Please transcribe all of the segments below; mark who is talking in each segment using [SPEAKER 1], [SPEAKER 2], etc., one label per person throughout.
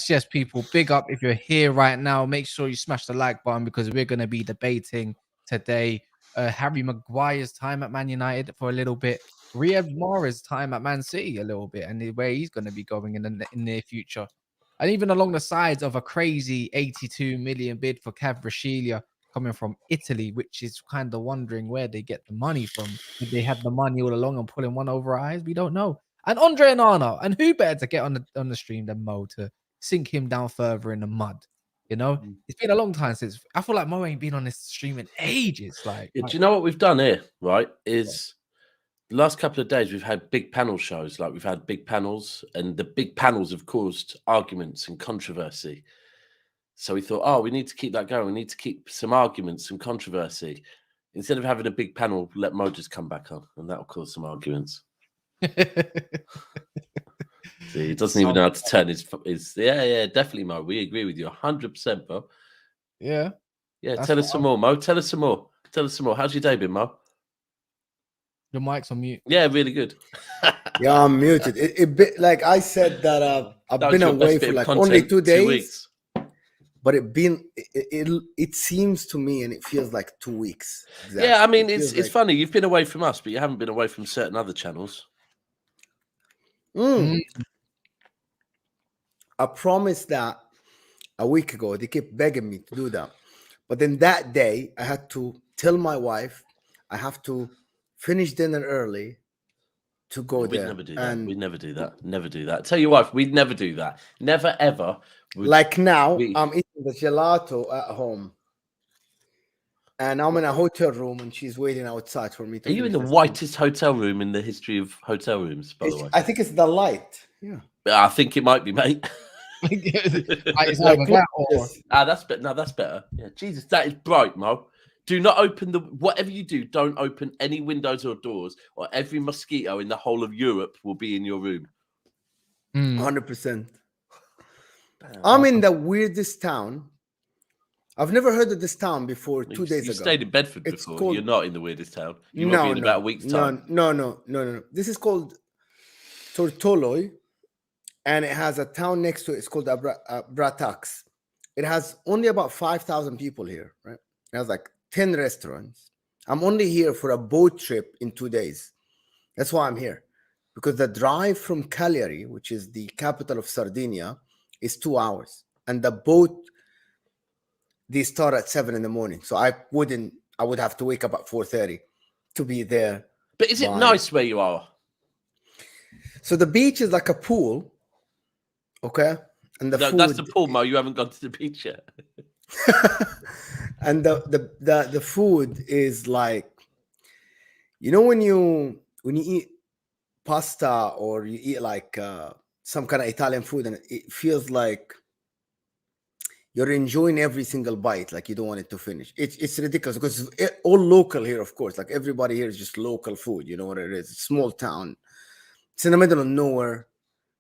[SPEAKER 1] Yes, people. Big up if you're here right now. Make sure you smash the like button because we're going to be debating today Harry Maguire's time at Man United for a little bit, Riyad Mahrez's time at Man City a little bit, and where he's going to be going in the near future. And even along the sides of a crazy 82 million bid for Kvaratskhelia coming from Italy, which is kind of wondering where they get the money from. Did they have the money all along and pulling one over our eyes? We don't know. And Andre Onana, and who better to get on the stream than Mo to sink him down further in the mud? You know, it's been a long time since I feel like Mo ain't been on this stream in ages. Like,
[SPEAKER 2] do you know what we've done here? Right, is the last couple of days we've had big panel shows. Like we've had big panels, and the big panels have caused arguments and controversy. So we thought, oh, we need to keep that going. We need to keep some arguments, some controversy. Instead of having a big panel, let Mo just come back on, and that'll cause some arguments. See, he doesn't even know how to turn his yeah, definitely, Mo. We agree with you 100%, bro.
[SPEAKER 1] Yeah.
[SPEAKER 2] Tell us some more, Mo. Tell us some more. How's your day been, Mo?
[SPEAKER 1] Your mic's on mute.
[SPEAKER 2] Yeah, really good.
[SPEAKER 3] Yeah, I'm muted. It like I said that I've been away for like only 2 days.
[SPEAKER 2] 2 weeks.
[SPEAKER 3] But it seems to me, and it feels like 2 weeks.
[SPEAKER 2] Exactly. Yeah, I mean, it's funny. You've been away from us, but you haven't been away from certain other channels.
[SPEAKER 3] I promised that a week ago. They kept begging me to do that. But then that day, I had to tell my wife I have to finish dinner early to go there.
[SPEAKER 2] Never do that. We'd never do that. Never do that. Tell your wife, we'd never do that. Never, ever.
[SPEAKER 3] Like now, I'm eating the gelato at home. And I'm in a hotel room, and she's waiting outside for me to.
[SPEAKER 2] Are you in the whitest hotel room in the history of hotel rooms, by the way?
[SPEAKER 3] I think it's the light. Yeah.
[SPEAKER 2] I think it might be, mate.
[SPEAKER 1] That's
[SPEAKER 2] better. No, that's better. Yeah, Jesus, that is bright, Mo. Do not open whatever you do. Don't open any windows or doors, or every mosquito in the whole of Europe will be in your room.
[SPEAKER 3] 100%. I'm in the weirdest town. I've never heard of this town before. 2 days ago.
[SPEAKER 2] You stayed in Bedford before. You're not in the weirdest town. You will be in about a week's time.
[SPEAKER 3] No. This is called Tortoloi, and it has a town next to it. It's called Bratax. It has only about 5,000 people here, right? It has like 10 restaurants. I'm only here for a boat trip in 2 days. That's why I'm here. Because the drive from Cagliari, which is the capital of Sardinia, is 2 hours. And the boat, they start at 7 in the morning. So I would have to wake up at 4:30 to be there.
[SPEAKER 2] But is it nice where you are?
[SPEAKER 3] So the beach is like a pool. Okay. And
[SPEAKER 2] that's the pool, Mo. You haven't gone to the beach yet.
[SPEAKER 3] And the food is like, you know, when you eat pasta or you eat like some kind of Italian food, and it feels like you're enjoying every single bite, like you don't want it to finish. It's ridiculous because it's all local here, of course. Like everybody here is just local food. You know what it is? It's a small town. It's in the middle of nowhere.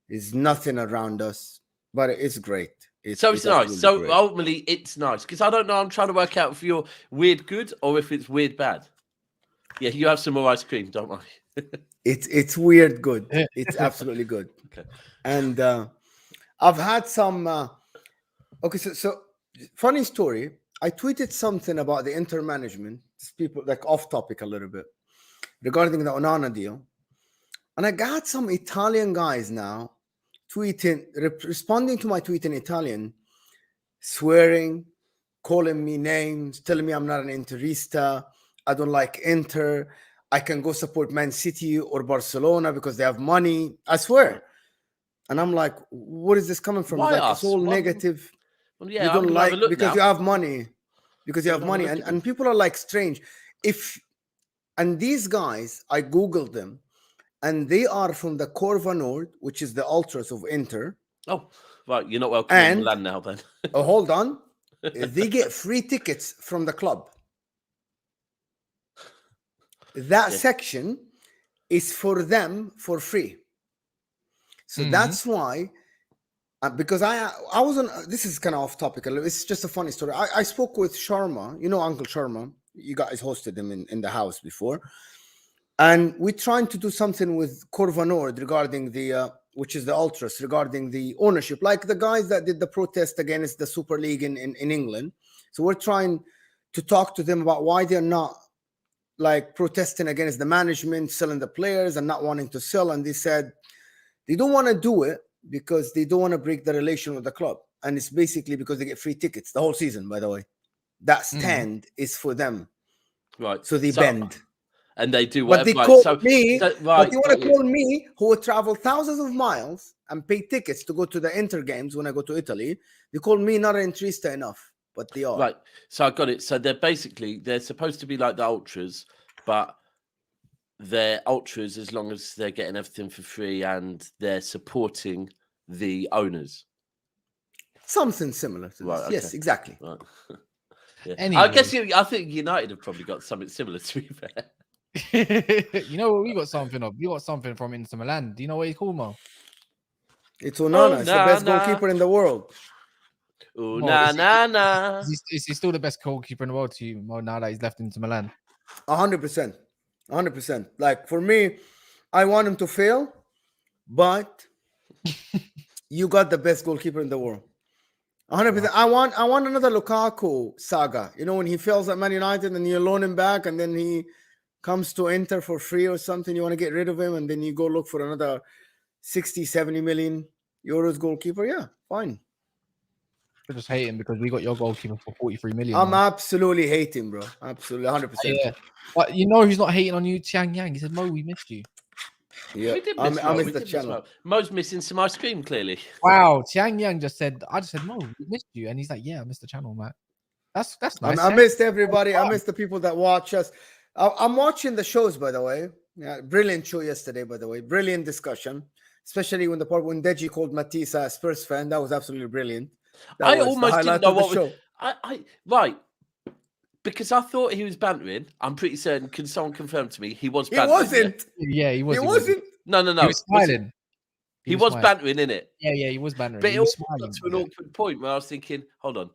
[SPEAKER 3] There's nothing around us, but it's great.
[SPEAKER 2] It's nice. So great. Ultimately, it's nice because I don't know. I'm trying to work out if you're weird good or if it's weird bad. Yeah, you have some more ice cream, don't worry.
[SPEAKER 3] It's weird good. It's absolutely good.
[SPEAKER 2] Okay.
[SPEAKER 3] And I've had some. Okay, so funny story. I tweeted something about the Inter management. People like off topic a little bit regarding the Onana deal, and I got some Italian guys now tweeting, responding to my tweet in Italian, swearing, calling me names, telling me I'm not an Interista, I don't like Inter, I can go support Man City or Barcelona because they have money. I swear. And I'm like, what is this coming from?
[SPEAKER 2] Why
[SPEAKER 3] like, it's all negative.
[SPEAKER 2] Well, yeah,
[SPEAKER 3] you don't like because you have money. Because you have money. And people are like strange. And these guys, I Googled them, and they are from the Corva Nord, which is the ultras of Inter.
[SPEAKER 2] Oh, right. You're not welcome in Milan now, then.
[SPEAKER 3] Hold on. They get free tickets from the club. that section is for them for free. So that's why, because I was on, this is kind of off topic. It's just a funny story. I spoke with Sharma, Uncle Sharma. You guys hosted him in the house before. And we're trying to do something with Corva Nord regarding the, which is the Ultras, regarding the ownership, like the guys that did the protest against the Super League in England. So we're trying to talk to them about why they're not like protesting against the management, selling the players and not wanting to sell. And they said they don't want to do it because they don't want to break the relation with the club. And it's basically because they get free tickets the whole season, by the way. That stand is for them.
[SPEAKER 2] Right.
[SPEAKER 3] So they bend.
[SPEAKER 2] And they do
[SPEAKER 3] whatever. But they call me, but they want to call me, who will travel thousands of miles and pay tickets to go to the Inter games when I go to Italy. They call me not interista enough, but they are.
[SPEAKER 2] Right. So I got it. So they're supposed to be like the Ultras, but they're Ultras as long as they're getting everything for free and they're supporting the owners.
[SPEAKER 3] Something similar to this. Okay. Yes, exactly.
[SPEAKER 2] Right. Yeah.
[SPEAKER 1] Anyway.
[SPEAKER 2] I think United have probably got something similar, to be fair.
[SPEAKER 1] You know what we got something of? We got something from Inter Milan. Do you know what he's called, Mo?
[SPEAKER 3] It's Onana. It's the best goalkeeper in the world.
[SPEAKER 2] Onana.
[SPEAKER 1] Is he still the best goalkeeper in the world to you, Mo, now that he's left Inter Milan?
[SPEAKER 3] 100%. 100%. Like, for me, I want him to fail, but you got the best goalkeeper in the world. 100%. I want another Lukaku saga. When he fails at Man United and you loan him back and then he comes to Inter for free or something, you want to get rid of him and then you go look for another 60, 70 million euros goalkeeper. Yeah, fine.
[SPEAKER 1] You're just hating because we got your goalkeeper for 43 million.
[SPEAKER 3] I'm absolutely hating, bro. Absolutely, 100%.
[SPEAKER 1] Yeah. But you know who's not hating on you? Chiang Yang. He said, Mo, we missed you.
[SPEAKER 3] Yeah,
[SPEAKER 2] we did miss I missed the channel. Mo's missing some ice cream, clearly.
[SPEAKER 1] Wow, Chiang Yang just said, I just said, Mo, we missed you. And he's like, yeah, I missed the channel, man. That's nice.
[SPEAKER 3] I missed everybody. I missed the people that watch us. I'm watching the shows, by the way. Yeah, brilliant show yesterday, by the way. Brilliant discussion, especially when Deji called Matisse a Spurs fan. That was absolutely brilliant.
[SPEAKER 2] I almost didn't know what was... Right. Because I thought he was bantering. I'm pretty certain. Can someone confirm to me he was bantering?
[SPEAKER 3] He wasn't.
[SPEAKER 1] Yeah, he was.
[SPEAKER 3] He wasn't.
[SPEAKER 2] No.
[SPEAKER 1] He was smiling.
[SPEAKER 2] He was bantering, innit?
[SPEAKER 1] Yeah, he was bantering.
[SPEAKER 2] But it also got to an awkward point where I was thinking, hold on.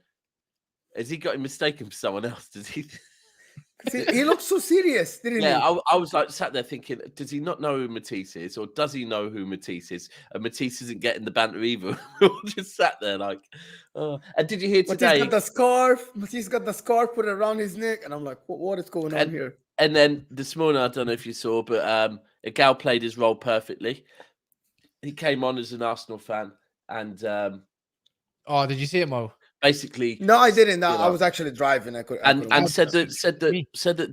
[SPEAKER 2] Has he got him mistaken for someone else? Does he...
[SPEAKER 3] See, he looked so serious, didn't he?
[SPEAKER 2] Yeah, I was like sat there thinking, does he not know who Matisse is, or does he know who Matisse is? And Matisse isn't getting the banter either. We all just sat there like, oh. And did you hear today?
[SPEAKER 3] Matisse got the scarf. Matisse got the scarf, put it around his neck, and I'm like, what is going on here?
[SPEAKER 2] And then this morning, I don't know if you saw, but Igal played his role perfectly. He came on as an Arsenal fan, and
[SPEAKER 1] oh, did you see it, Mo?
[SPEAKER 2] Basically,
[SPEAKER 3] no, I didn't. I was actually driving. I
[SPEAKER 2] said that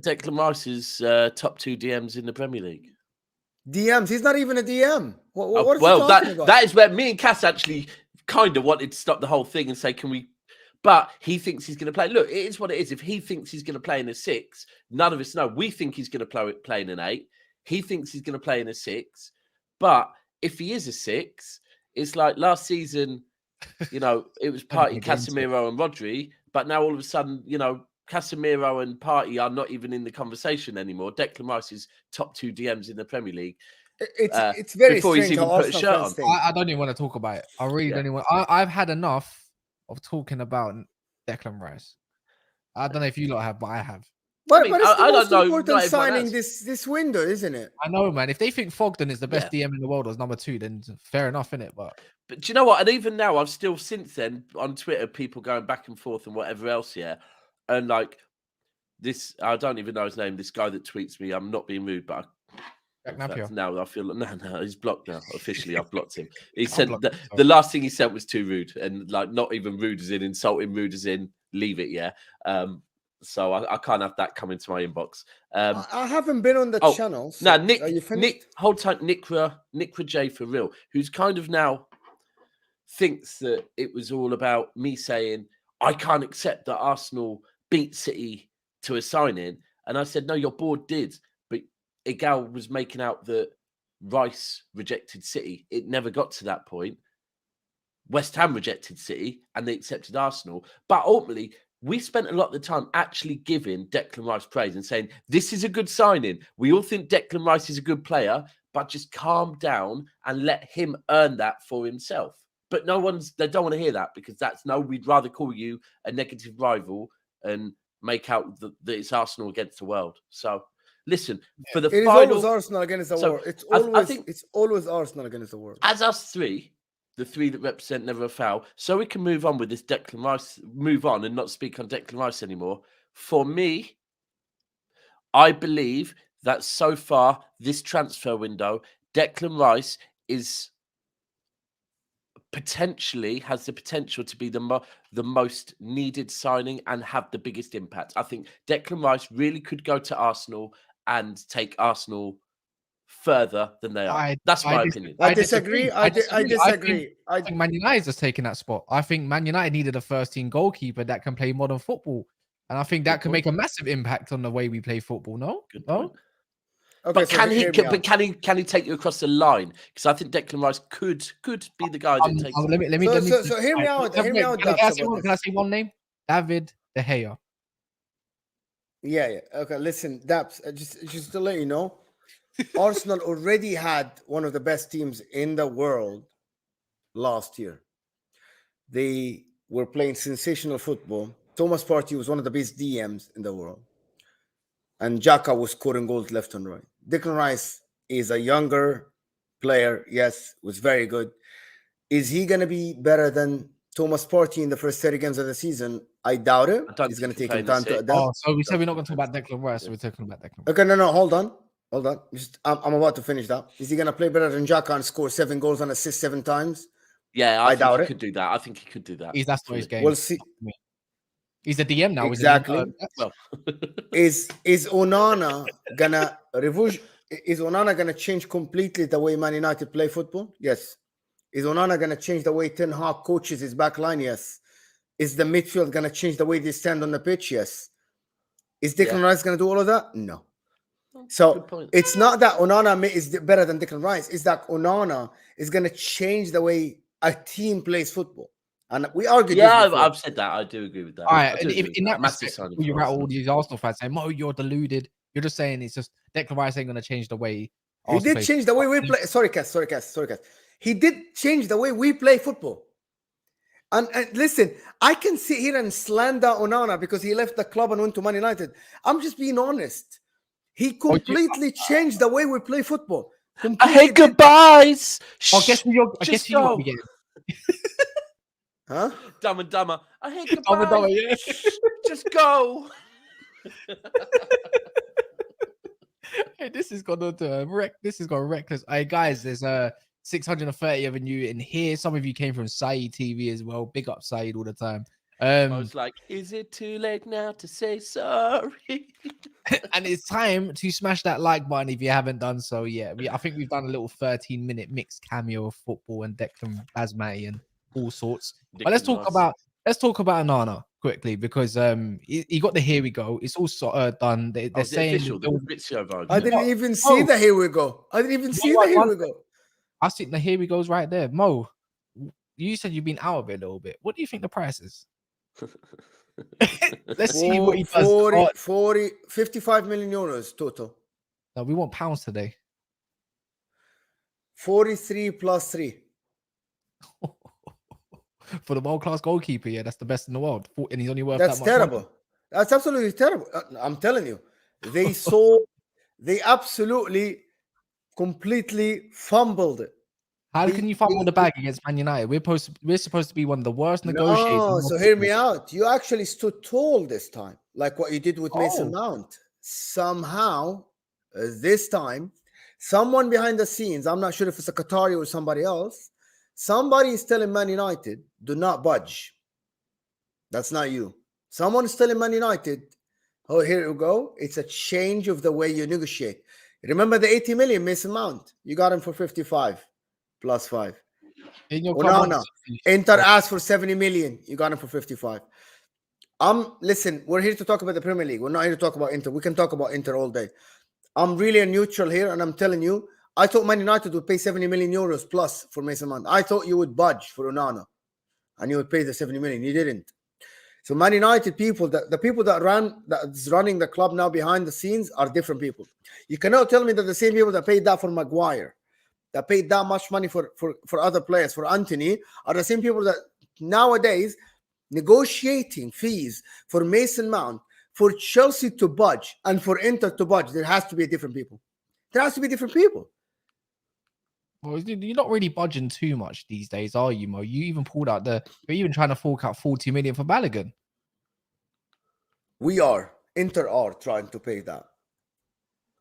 [SPEAKER 2] Declan Rice is top 2 DMs in the Premier League.
[SPEAKER 3] DMs? He's not even a DM. What is he talking about?
[SPEAKER 2] That is where me and Cass actually kind of wanted to stop the whole thing and say, can we? But he thinks he's going to play. Look, it is what it is. If he thinks he's going to play in a 6, none of us know. We think he's going to play in an 8. He thinks he's going to play in a 6. But if he is a 6, it's like last season. It was Partey, Casemiro, and Rodri, but now all of a sudden, Casemiro and Partey are not even in the conversation anymore. Declan Rice is top 2 DMs in the Premier League.
[SPEAKER 3] It's very
[SPEAKER 2] before
[SPEAKER 3] strange
[SPEAKER 2] he's even put a shirt on.
[SPEAKER 1] I don't even want to talk about it. I really don't even. I've had enough of talking about Declan Rice. I don't know if you lot have, but I have.
[SPEAKER 3] But it's the most important signing this window, isn't it?
[SPEAKER 1] I know, man. If they think Fogden is the best DM in the world as number 2, then fair enough, innit? But
[SPEAKER 2] do you know what? And even now, I've still since then on Twitter, people going back and forth and whatever else, and like this, I don't even know his name. This guy that tweets me, I'm not being rude, but now I feel no, he's blocked now. Officially, I've blocked him. He said the last thing he said was too rude, and like not even rude as in insulting, rude as in leave it, So I can't have that come into my inbox.
[SPEAKER 3] I haven't been on the channel. So
[SPEAKER 2] no, Nick, hold tight, Nickra J for real, who's kind of now thinks that it was all about me saying I can't accept that Arsenal beat City to a signing, and I said no, your board did, but Igal was making out that Rice rejected City. It never got to that point. West Ham rejected City, and they accepted Arsenal, but ultimately. we spent a lot of the time actually giving Declan Rice praise and saying, this is a good signing. We all think Declan Rice is a good player, but just calm down and let him earn that for himself. But they don't want to hear that, because we'd rather call you a negative rival and make out that it's Arsenal against the world. So listen, for the
[SPEAKER 3] it
[SPEAKER 2] final,
[SPEAKER 3] is always Arsenal against the world. It's always Arsenal against the world.
[SPEAKER 2] As us three, the three that represent Never a Foul, so we can move on with this Declan Rice, move on and not speak on Declan Rice anymore. For me, I believe that so far this transfer window, Declan Rice has the potential to be the most needed signing and have the biggest impact. I think Declan Rice really could go to Arsenal and take Arsenal further than they are. That's my opinion.
[SPEAKER 3] I disagree. I disagree.
[SPEAKER 1] I think Man United is taking that spot. I think Man United needed a first-team goalkeeper that can play modern football, and I think that can make a massive impact on the way we play football. No,
[SPEAKER 2] Good
[SPEAKER 1] no.
[SPEAKER 2] point.
[SPEAKER 3] Okay,
[SPEAKER 2] But can he take you across the line? Because I think Declan Rice could be the guy that takes.
[SPEAKER 1] Let me.
[SPEAKER 3] So hear me out. Hear me out.
[SPEAKER 1] Can I say one name? David De Gea.
[SPEAKER 3] Yeah. Okay, listen, Daps. Just to let you know, Arsenal already had one of the best teams in the world last year. They were playing sensational football. Thomas Partey was one of the best DMs in the world. And Xhaka was scoring goals left and right. Declan Rice is a younger player. Yes, was very good. Is he going to be better than Thomas Partey in the first 30 games of the season? I doubt it. He's going to take him time to adapt.
[SPEAKER 1] Oh, so we said we're not going to talk about Declan Rice. So we're talking about Declan Rice.
[SPEAKER 3] Okay, no, hold on. I'm about to finish that. Is he going to play better than Xhaka and score 7 goals and assist 7 times?
[SPEAKER 2] Yeah, I
[SPEAKER 3] doubt
[SPEAKER 2] he
[SPEAKER 3] it.
[SPEAKER 2] could do that. I think he could do that.
[SPEAKER 1] That's not his game.
[SPEAKER 3] We'll see.
[SPEAKER 1] He's a DM now.
[SPEAKER 3] Exactly.
[SPEAKER 2] Well,
[SPEAKER 3] is Onana gonna revolution? Is Onana gonna change completely the way Man United play football? Yes. Is Onana gonna change the way Ten Hag coaches his back line? Yes. Is the midfield gonna change the way they stand on the pitch? Yes. Is Declan Rice gonna do all of that? No. So it's not that Onana is better than Declan Rice. It's that Onana is gonna change the way a team plays football. And we argued.
[SPEAKER 2] Yeah, I've said that. I do agree with that.
[SPEAKER 1] All right, and in that respect, you're at all these Arsenal fans saying, "Mo, you're deluded." You're just saying it's just Declan Rice ain't going to change the way.
[SPEAKER 3] He did change the way we play. Sorry, Cass. He did change the way we play football. And listen, I can sit here and slander Onana because he left the club and went to Man United. I'm just being honest. He completely changed the way we play football.
[SPEAKER 2] I hate goodbyes.
[SPEAKER 1] I guess you got me.
[SPEAKER 3] Huh?
[SPEAKER 2] Dumb and Dumber. I hate goodbyes.
[SPEAKER 1] Yeah.
[SPEAKER 2] Just go.
[SPEAKER 1] Hey, this has gone on to wreck. This has gone reckless. Hey guys, there's 630 of you in here. Some of you came from Saeed TV as well. Big up Saeed all the time.
[SPEAKER 2] I was like, is it too late now to say sorry?
[SPEAKER 1] And it's time to smash that like button if you haven't done so yet. I think we've done a little 13-minute mixed cameo of football and Declan Basmati and all sorts. But let's talk about Onana quickly because he got the here we go. It's also done. They're saying
[SPEAKER 3] I didn't even see the here we go. I didn't even see the here we go.
[SPEAKER 1] I see the here we goes right there. Mo, you said you've been out of it a little bit. What do you think the price is? Let's see what he does.
[SPEAKER 3] 55 million euros total.
[SPEAKER 1] No, we want pounds today.
[SPEAKER 3] 43 plus 3.
[SPEAKER 1] For the world-class goalkeeper, yeah, that's the best in the world. And he's only worth
[SPEAKER 3] that's
[SPEAKER 1] that much
[SPEAKER 3] terrible.
[SPEAKER 1] money.
[SPEAKER 3] That's absolutely terrible. I'm telling you. They absolutely completely fumbled it.
[SPEAKER 1] How can you fumble the bag against Man United? We're supposed to be one of the worst negotiators.
[SPEAKER 3] No, so hear me out. You actually stood tall this time, like what you did with Mason Mount. Somehow, this time, someone behind the scenes, I'm not sure if it's a Qatari or somebody else, somebody is telling Man United, do not budge. That's not you. Someone is telling Man United, oh, here you go. It's a change of the way you negotiate. Remember the 80 million Mason Mount? You got him for 55 plus 5. Onana, Inter asked for 70 million. You got him for 55. Listen, we're here to talk about the Premier League. We're not here to talk about Inter. We can talk about Inter all day. I'm really a neutral here, and I'm telling you, I thought Man United would pay 70 million euros plus for Mason Mount. I thought you would budge for Onana, and you would pay the 70 million. You didn't. So Man United people, the people that's running the club now behind the scenes are different people. You cannot tell me that the same people that paid that for Maguire, that paid that much money for other players, for Anthony, are the same people that nowadays negotiating fees for Mason Mount, for Chelsea to budge, and for Inter to budge. There has to be different people. There has to be different people.
[SPEAKER 1] Well, you're not really budging too much these days, are you, Mo? You even pulled out you're even trying to fork out 40 million for Balogun.
[SPEAKER 3] Inter are trying to pay that.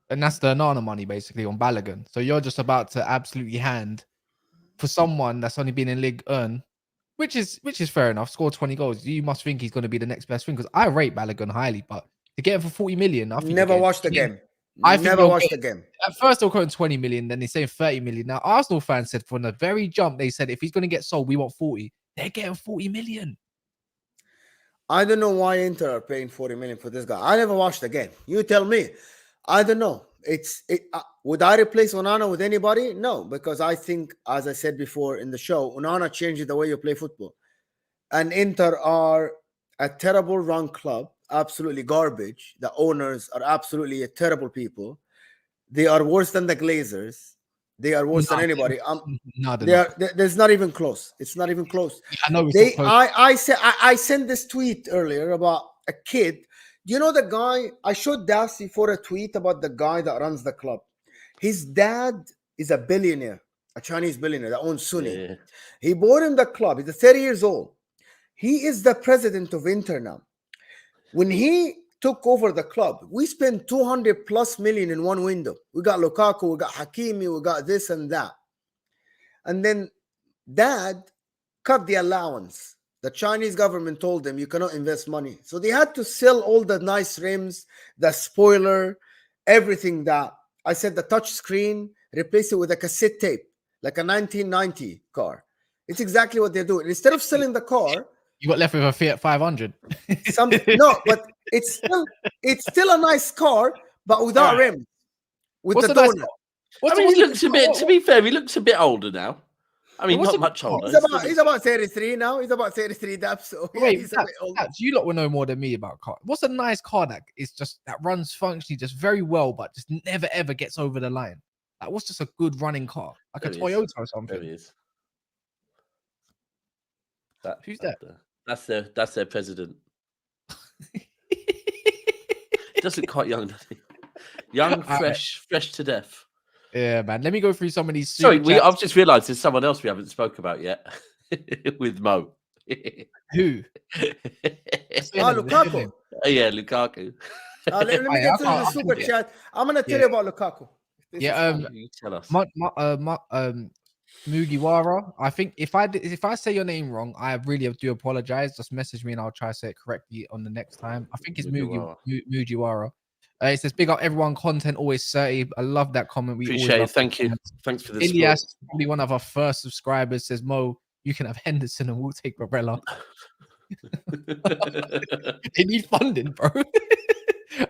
[SPEAKER 1] And that's the Onana money, basically, on Balogun. So you're just about to absolutely hand for someone that's only been in League Earn, which is fair enough, scored 20 goals. You must think he's going to be the next best thing, because I rate Balogun highly, but to get him for 40 million, I think
[SPEAKER 3] Never watched the game.
[SPEAKER 1] I think
[SPEAKER 3] never watched the game.
[SPEAKER 1] At first, they were quoting 20 million, then they saying 30 million. Now, Arsenal fans said from the very jump, they said if he's going to get sold, we want 40. They're getting 40 million.
[SPEAKER 3] I don't know why Inter are paying 40 million for this guy. I never watched the game. You tell me. I don't know. Would I replace Onana with anybody? No, because I think, as I said before in the show, Onana changes the way you play football. And Inter are a terrible run club. Absolutely garbage. The owners are absolutely terrible people. They are worse than the Glazers. They are worse than anybody. There's not even close. It's not even close.
[SPEAKER 1] I know.
[SPEAKER 3] I sent this tweet earlier about a kid. Do you know the guy? I showed Daps before a tweet about the guy that runs the club. His dad is a billionaire, a Chinese billionaire that owns Sunni. Yeah. He bought him the club. He's 30 years old. He is the president of Inter now. When he took over the club, we spent 200 plus million in one window. We got Lukaku, we got Hakimi, we got this and that. And then dad cut the allowance. The Chinese government told them you cannot invest money. So they had to sell all the nice rims, the spoiler, everything that I said, the touch screen, replace it with a cassette tape, like a 1990 car. It's exactly what they're doing. Instead of selling the car,
[SPEAKER 1] you got left with a Fiat 500.
[SPEAKER 3] No, but it's still a nice car, but without rims. With the donut.
[SPEAKER 2] He looks a bit. To be fair, he looks a bit older now. I mean, not much older.
[SPEAKER 3] He's about 33 now. He's about 33. Daps. So
[SPEAKER 1] wait, he's a bit older. Daps, you lot will know more than me about cars. What's a nice car that runs functionally just very well, but just never ever gets over the line? Like, what's just a good running car, like a Toyota or something?
[SPEAKER 2] There he is.
[SPEAKER 1] Who's that?
[SPEAKER 2] That's their president. Does look quite young, doesn't he? Young, fresh to death.
[SPEAKER 1] Yeah, man. Let me go through some of these.
[SPEAKER 2] Sorry, I've just realised there's someone else we haven't spoke about yet with Mo.
[SPEAKER 1] Who?
[SPEAKER 3] Lukaku.
[SPEAKER 2] Yeah, Lukaku.
[SPEAKER 3] Let me get to the super chat. I'm gonna tell you about Lukaku.
[SPEAKER 2] You tell us.
[SPEAKER 1] Mugiwara. I think if I say your name wrong, I really do apologize. Just message me and I'll try to say it correctly on the next time. I think it's Mugiwara. It says big up everyone. Content always 30. I love that comment. We
[SPEAKER 2] appreciate it. Thank you. Thanks for the
[SPEAKER 1] Ilias, support. Probably one of our first subscribers, says Mo, you can have Henderson and we'll take Barella. They need funding, bro.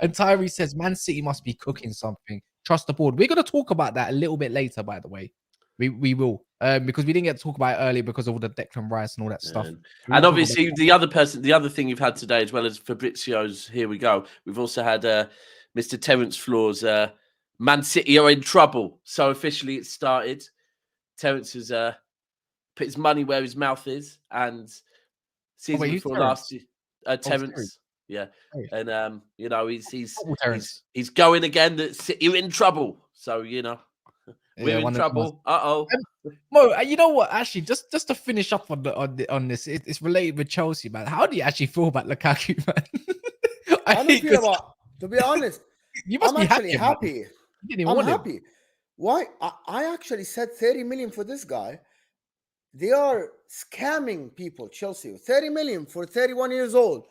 [SPEAKER 1] And Tyree says Man City must be cooking something. Trust the board. We're gonna talk about that a little bit later, by the way. We will, because we didn't get to talk about it earlier because of all the Declan Rice and all that stuff.
[SPEAKER 2] And obviously, the other thing you've had today, as well as Fabrizio's, here we go. We've also had Mr. Terence Floor's Man City are in trouble. So officially, it started. Terence has put his money where his mouth is, and season before last year, Terence. Yeah, and he's going again. That City are in trouble. So we're in trouble.
[SPEAKER 1] Mo, you know what? Actually, just to finish up on this, it's related with Chelsea, man. How do you actually feel about Lukaku, man?
[SPEAKER 3] To be honest,
[SPEAKER 1] you must be happy.
[SPEAKER 3] I'm happy. Why? I actually said 30 million for this guy. They are scamming people. Chelsea, 30 million for 31 years old,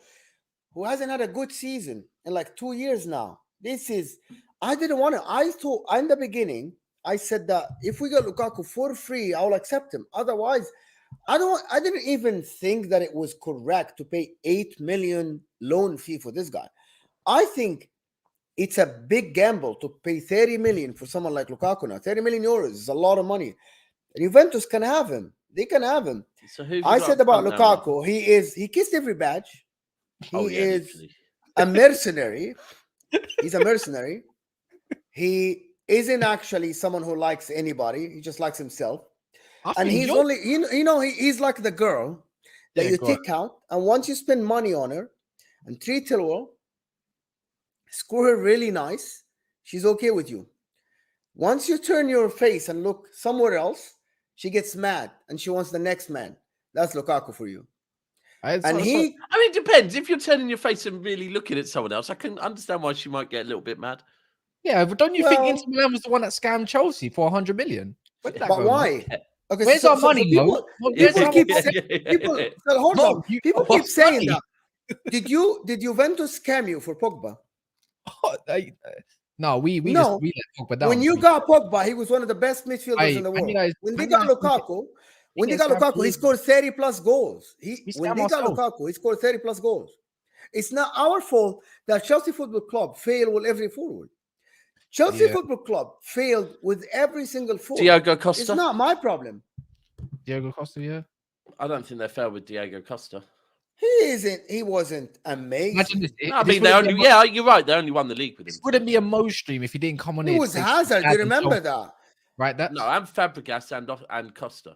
[SPEAKER 3] who hasn't had a good season in like 2 years now. I didn't want to. I thought in the beginning, I said that if we got Lukaku for free, I'll accept him. Otherwise, I didn't even think that it was correct to pay 8 million loan fee for this guy. I think it's a big gamble to pay 30 million for someone like Lukaku now. 30 million euros is a lot of money. Juventus can have him. They can have him.
[SPEAKER 2] So
[SPEAKER 3] I said about Lukaku, he kissed every badge. He is a mercenary. He's a mercenary. He isn't actually someone who likes anybody. He just likes himself. And he's only, he's like the girl that you take out. And once you spend money on her and treat her well, score her really nice, she's okay with you. Once you turn your face and look somewhere else, she gets mad and she wants the next man. That's Lukaku for you.
[SPEAKER 2] I mean, it depends. If you're turning your face and really looking at someone else, I can understand why she might get a little bit mad.
[SPEAKER 1] Yeah, but don't you think Inter Milan was the one that scammed Chelsea for 100 million?
[SPEAKER 3] But why?
[SPEAKER 1] Okay, where's our money,
[SPEAKER 3] Mo? People keep saying that. Did Juventus scam you for Pogba?
[SPEAKER 1] No, we let Pogba down.
[SPEAKER 3] When you got Pogba, he was one of the best midfielders in the world. When they got Lukaku, he scored 30 plus goals. When they got Lukaku, he scored 30 plus goals. It's not our fault that Chelsea Football Club failed with every forward. Chelsea Football Club failed with every single forward.
[SPEAKER 2] Diego Costa.
[SPEAKER 3] It's not my problem.
[SPEAKER 1] Diego Costa, yeah.
[SPEAKER 2] I don't think they failed with Diego Costa.
[SPEAKER 3] He wasn't amazing.
[SPEAKER 2] You're right. They only won the league with him.
[SPEAKER 1] It wouldn't be a Mo stream if he didn't come on.
[SPEAKER 3] It was Hazard. You remember that,
[SPEAKER 1] right?
[SPEAKER 2] No, I'm Fabregas and Costa.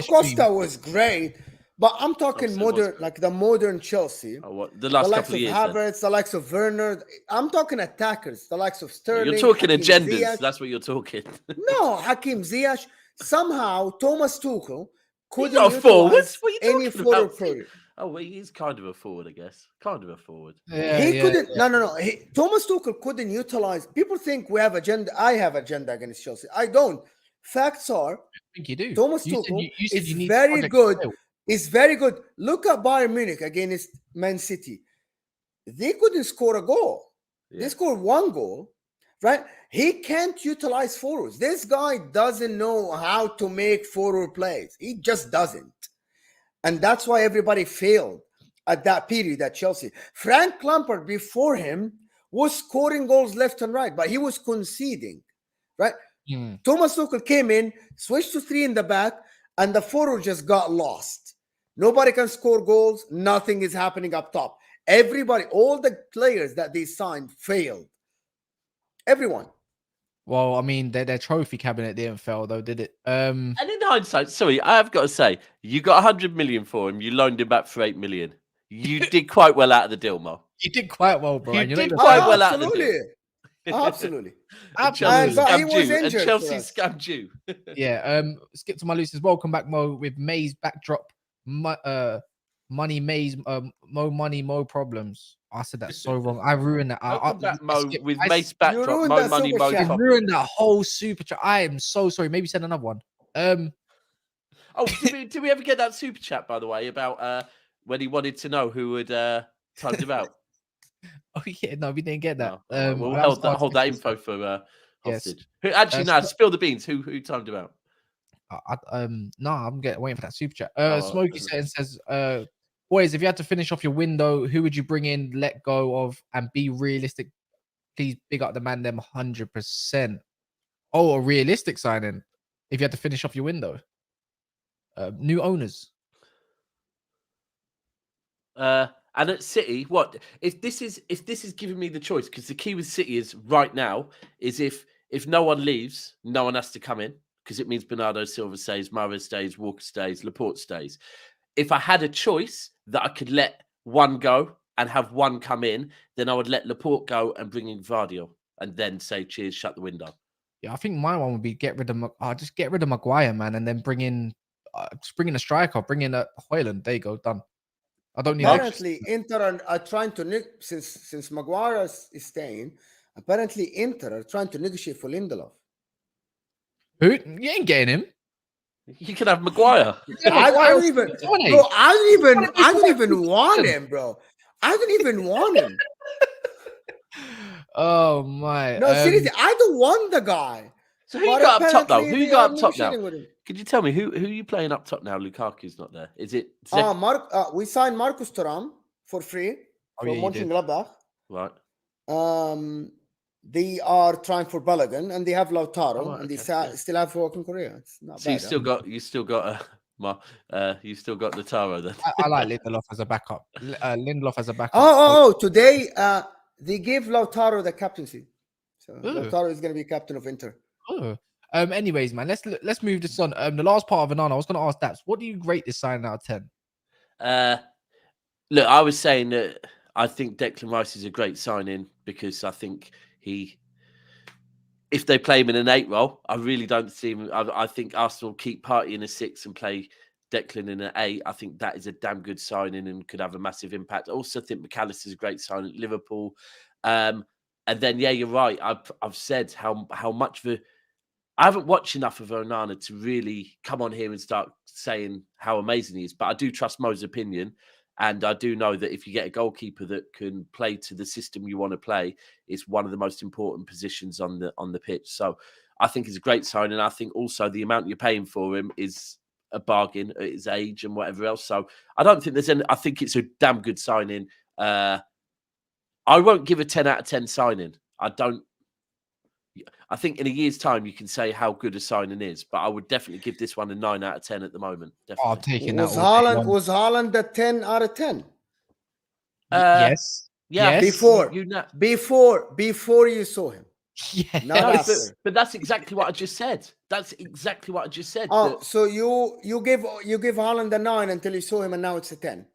[SPEAKER 3] Costa was great, but I'm talking modern, like the modern Chelsea.
[SPEAKER 2] The last couple of years.
[SPEAKER 3] Havertz, the likes of Werner. I'm talking attackers, the likes of Sterling.
[SPEAKER 2] You're talking
[SPEAKER 3] Hakim
[SPEAKER 2] agendas.
[SPEAKER 3] Ziyech.
[SPEAKER 2] That's what you're talking.
[SPEAKER 3] No, Hakim Ziyech. Somehow Thomas Tuchel couldn't
[SPEAKER 2] utilize
[SPEAKER 3] any forward.
[SPEAKER 2] Oh, well, he's kind of a forward, I guess. Kind of a forward.
[SPEAKER 3] He couldn't. No. Thomas Tuchel couldn't utilize. People think we have agenda. I have agenda against Chelsea. I don't. Facts are,
[SPEAKER 1] I think you do.
[SPEAKER 3] Thomas Tuchel is very good. Is very good. Look at Bayern Munich against Man City. They couldn't score a goal. They scored one goal, right? He can't utilize forwards. This guy doesn't know how to make forward plays. He just doesn't. And that's why everybody failed at that period at Chelsea. Frank Lampard before him was scoring goals left and right, but he was conceding, right? Thomas Tuchel came in, switched to 3 in the back, and the forward just got lost. Nobody can score goals. Nothing is happening up top. Everybody, all the players that they signed failed. Everyone.
[SPEAKER 1] Well, I mean, their trophy cabinet didn't fail, though, did it?
[SPEAKER 2] And in hindsight, sorry, I have got to say, you got 100 million for him. You loaned him back for 8 million. You did quite well out of the deal, Mo.
[SPEAKER 1] You did quite well, bro.
[SPEAKER 2] You did quite well out of the deal.
[SPEAKER 3] Absolutely.
[SPEAKER 2] Chelsea he was injured. And Chelsea scammed you.
[SPEAKER 1] Yeah. Skip to my looses. Welcome back, Mo, with May's backdrop. Money May's Mo money Mo problems. I said that so wrong. I ruined that.
[SPEAKER 2] With May's backdrop. Mo money Mo.
[SPEAKER 1] I ruined that whole super chat. I am so sorry. Maybe send another one.
[SPEAKER 2] Did we ever get that super chat, by the way, about when he wanted to know who had timed him out?
[SPEAKER 1] Oh yeah, no, we didn't get that.
[SPEAKER 2] No. We'll hold that info for hostage. Yes. Actually, no, spill the beans. Who timed him out?
[SPEAKER 1] No, I'm waiting for that super chat. Smokey says, boys, if you had to finish off your window, who would you bring in, let go of, and be realistic? Please big up the man them 100%. Oh, a realistic signing. If you had to finish off your window, new owners.
[SPEAKER 2] And at City, what if this is giving me the choice? Because the key with City is right now is if no one leaves, no one has to come in, because it means Bernardo Silva stays, Mahrez stays, Walker stays, Laporte stays. If I had a choice that I could let one go and have one come in, then I would let Laporte go and bring in Vardio and then say cheers, shut the window.
[SPEAKER 1] Yeah, I think my one would be get rid of Maguire, man, and then bring in a striker, bring in a Højlund. There you go, done. I don't need.
[SPEAKER 3] Apparently, Inter are trying to since Maguire is staying. Apparently, Inter are trying to negotiate for Lindelof.
[SPEAKER 1] Who? You ain't getting him.
[SPEAKER 2] You can have Maguire.
[SPEAKER 3] I don't even want him, bro. I don't even want him.
[SPEAKER 1] Oh my!
[SPEAKER 3] No, seriously, I don't want the guy.
[SPEAKER 2] So who you got up top though? Who you got up top now? Could you tell me who you playing up top now? Lukaku's not there. Is it?
[SPEAKER 3] We signed Marcus Thuram for free from Mönchengladbach.
[SPEAKER 2] Right.
[SPEAKER 3] They are trying for Balogun, and they have Lautaro, and they still have Joaquin Correa. It's not bad.
[SPEAKER 2] You still got You still got Lautaro then?
[SPEAKER 1] I like Lindelof as a backup. Lindelof as a backup.
[SPEAKER 3] Oh, today they gave Lautaro the captaincy. So
[SPEAKER 1] Ooh.
[SPEAKER 3] Lautaro is going to be captain of Inter.
[SPEAKER 1] Oh. Anyways, man, let's move this on. The last part of Onana, I was going to ask Daps, what do you rate this signing out of 10?
[SPEAKER 2] Look, I was saying that I think Declan Rice is a great signing because I think if they play him in an 8 role, I really don't see him. I think Arsenal keep Partey in a 6 and play Declan in an 8. I think that is a damn good signing and could have a massive impact. I also think McAllister is a great signing at Liverpool. And then, yeah, you're right. I've said how much of a... I haven't watched enough of Onana to really come on here and start saying how amazing he is, but I do trust Mo's opinion. And I do know that if you get a goalkeeper that can play to the system you want to play, it's one of the most important positions on the pitch. So I think it's a great sign. And I think also the amount you're paying for him is a bargain at his age and whatever else. So I don't think there's any... I think it's a damn good signing. I won't give a 10 out of 10 signing. I think in a year's time you can say how good a signing is, but I would definitely give this one a 9 out of 10 at the moment. Definitely.
[SPEAKER 1] I'm taking that.
[SPEAKER 3] Was Haaland a 10 out of 10?
[SPEAKER 1] Yes.
[SPEAKER 2] Yeah.
[SPEAKER 1] Yes.
[SPEAKER 3] Before you saw him.
[SPEAKER 1] Yeah.
[SPEAKER 3] No,
[SPEAKER 2] but that's exactly what I just said. That's exactly what I just said.
[SPEAKER 3] Oh, so you give Haaland a 9 until you saw him, and now it's a 10.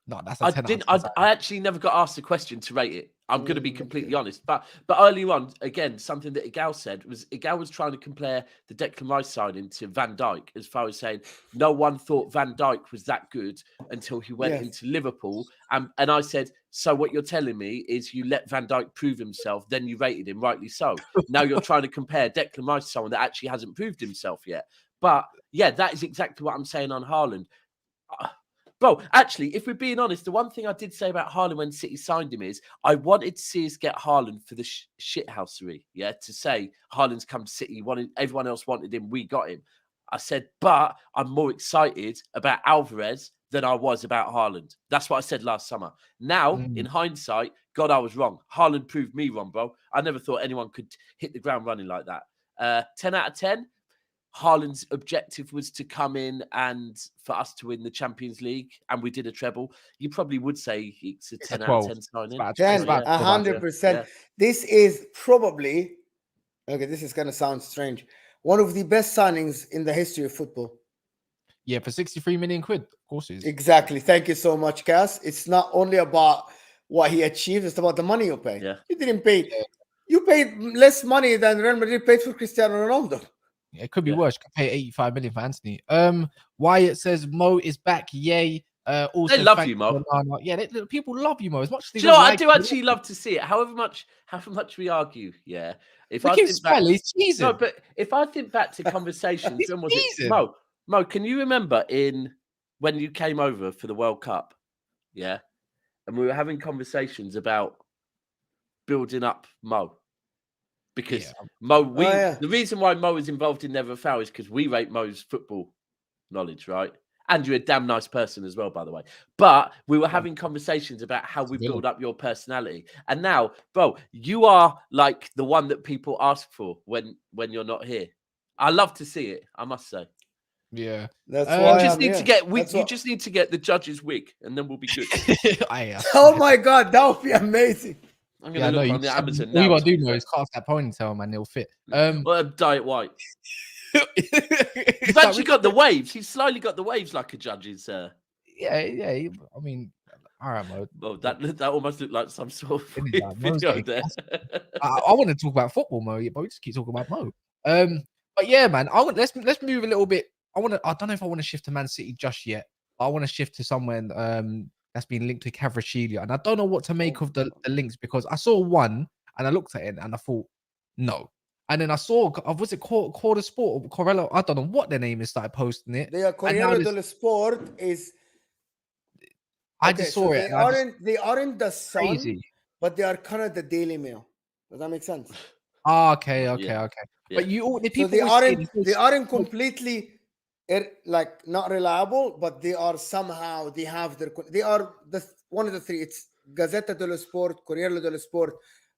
[SPEAKER 1] No, that's a 10.
[SPEAKER 2] I actually never got asked the question to rate it. I'm going to be completely honest. But earlier on, again, something that Igal said was Igal was trying to compare the Declan Rice signing to Van Dijk, as far as saying no one thought Van Dijk was that good until he went into Liverpool. And I said, so what you're telling me is you let Van Dijk prove himself, then you rated him, rightly so. Now you're trying to compare Declan Rice to someone that actually hasn't proved himself yet. But yeah, that is exactly what I'm saying on Haaland. Bro, actually, if we're being honest, the one thing I did say about Haaland when City signed him is I wanted to see us get Haaland for the shithousery, to say Haaland's come to City, everyone else wanted him, we got him. I said, but I'm more excited about Alvarez than I was about Haaland. That's what I said last summer. Now, in hindsight, God, I was wrong. Haaland proved me wrong, bro. I never thought anyone could hit the ground running like that. 10 out of 10. Haaland's objective was to come in and for us to win the Champions League, and we did a treble. You probably would say it's a 10 out of 10 signing.
[SPEAKER 3] 100%. This is probably, this is going to sound strange, one of the best signings in the history of football.
[SPEAKER 1] Yeah, for 63 million quid. Of course it is.
[SPEAKER 3] Exactly. Thank you so much, Cass. It's not only about what he achieved, it's about the money you pay.
[SPEAKER 2] Yeah.
[SPEAKER 3] You didn't pay. You paid less money than Real Madrid paid for Cristiano Ronaldo.
[SPEAKER 1] Yeah, it could be worse. Could pay 85 million for Anthony. Wyatt says Mo is back. Yay. Also,
[SPEAKER 2] they love you, Mo.
[SPEAKER 1] Yeah, people love you, Mo. As much as they
[SPEAKER 2] do you know what?
[SPEAKER 1] like
[SPEAKER 2] I do actually love to see it. However much we argue, If I think back, no, but if I think back to conversations, when was it? Mo, can you remember when you came over for the World Cup? Yeah, and we were having conversations about building up Mo. Because Mo, the reason why Mo is involved in Never Foul is because we rate Mo's football knowledge, right? And you're a damn nice person as well, by the way. But we were having conversations about how we build up your personality. And now, bro, you are like the one that people ask for when you're not here. I love to see it, I must say.
[SPEAKER 1] Yeah,
[SPEAKER 3] that's why
[SPEAKER 2] you just need to get the judge's wig, and then we'll be good.
[SPEAKER 3] Oh my God, that would be amazing.
[SPEAKER 2] I'm going to look on the Amazon now.
[SPEAKER 1] All you got to do is cast that ponytail, man. It'll fit.
[SPEAKER 2] Well, dye it white. He's actually got the waves. He's slightly got the waves like a judge's.
[SPEAKER 1] Yeah. I mean, all right, Mo.
[SPEAKER 2] Well, that almost looked like some sort of video there.
[SPEAKER 1] I want to talk about football, Mo, but we just keep talking about Mo. But yeah, man. Let's move a little bit. I don't know if I want to shift to Man City just yet. I want to shift to somewhere that's been linked to Kvaratskhelia, and I don't know what to make of the links because I saw one and I looked at it and I thought no, and then I saw was it Quarter Sport or Corello? I don't know what their name is. Started posting it.
[SPEAKER 3] The Corriere dello Sport is.
[SPEAKER 1] I just saw it.
[SPEAKER 3] They aren't the Sun,
[SPEAKER 1] crazy,
[SPEAKER 3] but they are kind of the Daily Mail. Does that make sense?
[SPEAKER 1] Okay.
[SPEAKER 2] Yeah.
[SPEAKER 1] But
[SPEAKER 3] they aren't completely. Like not reliable, but they are somehow they are one of the three. It's Gazzetta dello Sport, Corriere dello Sport,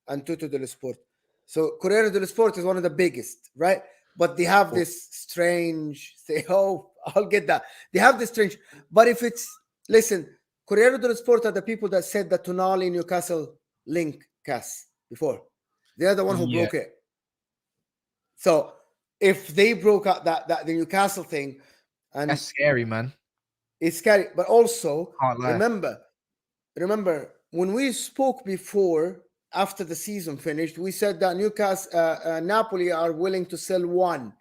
[SPEAKER 3] and Tutto dello Sport. So Corriere dello Sport is one of the biggest, right? But they have this strange thing. Oh, I'll get that. They have this strange, but if it's listen, Corriere dello Sport are the people that said that Tonali Newcastle link cast before. They're the one who broke it. So if they broke out that the Newcastle thing, and
[SPEAKER 1] That's scary, man.
[SPEAKER 3] it's scary. But also
[SPEAKER 1] Can't lie.
[SPEAKER 3] remember when we spoke before after the season finished, we said that Napoli are willing to sell one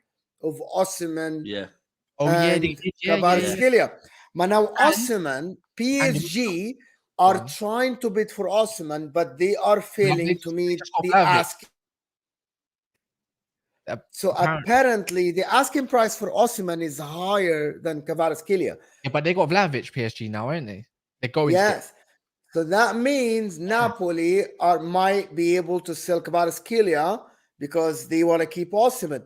[SPEAKER 3] of Osimhen.
[SPEAKER 2] Yeah.
[SPEAKER 1] Oh yeah,
[SPEAKER 3] and
[SPEAKER 1] they did.
[SPEAKER 3] Kvaratskhelia. But now Osimhen, PSG are
[SPEAKER 1] One.
[SPEAKER 3] trying to bid for Osimhen, but they are failing to meet the
[SPEAKER 1] Vlahovic.
[SPEAKER 3] ask. So apparently, the asking price for Osimhen is higher than Kvaratskhelia.
[SPEAKER 1] Yeah, but they got Vlahovic PSG now, aren't they? They're going.
[SPEAKER 3] Yes. So that means Napoli might be able to sell Kvaratskhelia because they want to keep Osimhen.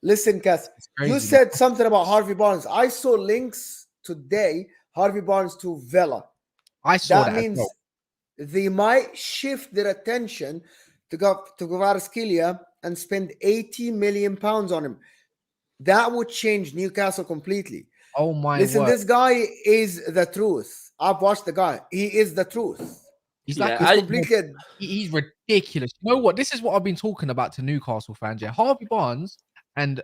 [SPEAKER 3] Listen, Cass, you said something about Harvey Barnes. I saw links today, Harvey Barnes to Villa.
[SPEAKER 1] I saw that.
[SPEAKER 3] That means they might shift their attention to Kvaratskhelia and spend 80 million pounds on him. That would change Newcastle completely.
[SPEAKER 1] Oh my
[SPEAKER 3] Listen,
[SPEAKER 1] word.
[SPEAKER 3] this guy is the truth. I've watched the guy. He is the truth.
[SPEAKER 1] He's he's ridiculous. You know what? This is what I've been talking about to Newcastle fans. Yeah, Harvey Barnes and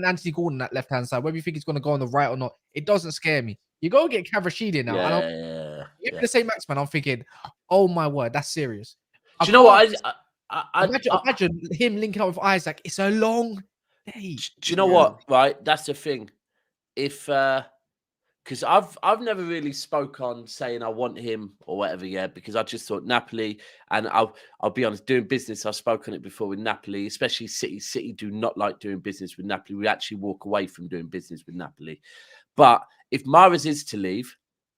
[SPEAKER 1] Anthony Gordon that left hand side. Whether you think he's going to go on the right or not, it doesn't scare me. You go get Kvaratskhelia now, and the same Maxman. I'm thinking, oh my word, that's serious.
[SPEAKER 2] Do you know what?
[SPEAKER 1] Imagine him linking up with Isaac. It's a long day.
[SPEAKER 2] Do you know what? Right, that's the thing. If because I've never really spoke on saying I want him or whatever, because I just thought Napoli, and I'll be honest, doing business, I've spoken it before with Napoli, especially City. City do not like doing business with Napoli. We actually walk away from doing business with Napoli. But if Mahrez is to leave,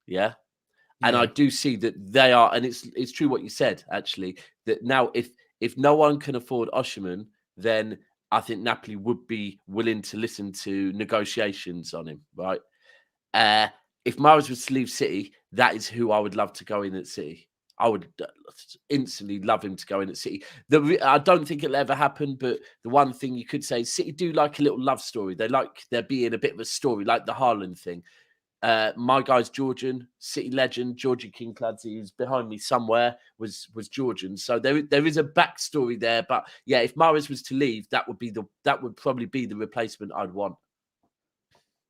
[SPEAKER 2] and I do see that they are, and it's true what you said, actually, that now if no one can afford Osimhen, then I think Napoli would be willing to listen to negotiations on him, right? If Mahrez was to leave City, that is who I would love to go in at City. I would instantly love him to go in at City. I don't think it'll ever happen, but the one thing you could say is City do like a little love story. They like there being a bit of a story, like the Haaland thing. My guy's Georgian, City legend, Georgie Kinkladze, who's behind me somewhere, was Georgian. So there is a backstory there. But yeah, if Mahrez was to leave, that would probably be the replacement I'd want.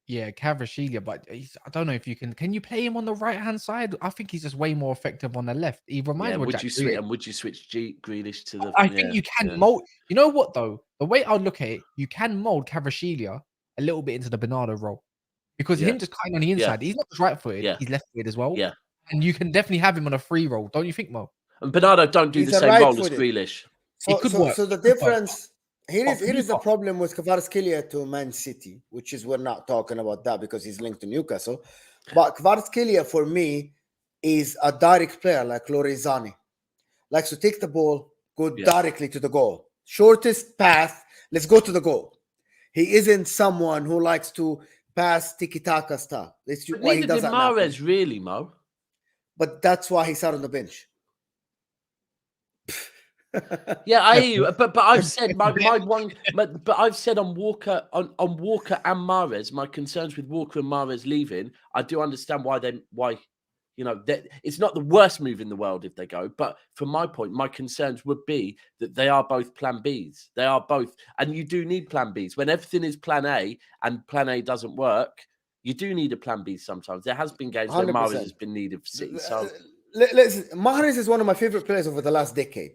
[SPEAKER 1] Yeah, Kvaratskhelia, but I don't know if you can you play him on the right hand side? I think he's just way more effective on the left. He reminds me of Jack Grealish.
[SPEAKER 2] Would you switch Grealish to the?
[SPEAKER 1] I think you can mold. You know what though? The way I would look at it, you can mold Kvaratskhelia a little bit into the Bernardo role, because him just cutting on the inside, he's not just right footed, he's left footed as well. Yeah, and you can definitely have him on a free role, don't you think, Mo?
[SPEAKER 2] And Bernardo don't do the same role as Grealish.
[SPEAKER 3] So, it could work. So the difference. Here is the problem with Kvaratskhelia to Man City, which is we're not talking about that because he's linked to Newcastle. But Kvaratskhelia for me is a direct player like Lorenzani. Likes to take the ball, go directly to the goal. Shortest path, let's go to the goal. He isn't someone who likes to pass tiki-taka stuff.
[SPEAKER 2] That's why he does that. Mahrez really, Mo.
[SPEAKER 3] But that's why he sat on the bench.
[SPEAKER 2] Yeah, I hear you, but I've said but I've said on Walker and Mahrez, my concerns with Walker and Mahrez leaving, I do understand why it's not the worst move in the world if they go, but from my point, my concerns would be that they are both plan Bs. They are both, and you do need plan Bs. When everything is plan A and plan A doesn't work, you do need a plan B sometimes. There has been games where Mahrez has been needed for City. So
[SPEAKER 3] listen, Mahrez is one of my favorite players over the last decade.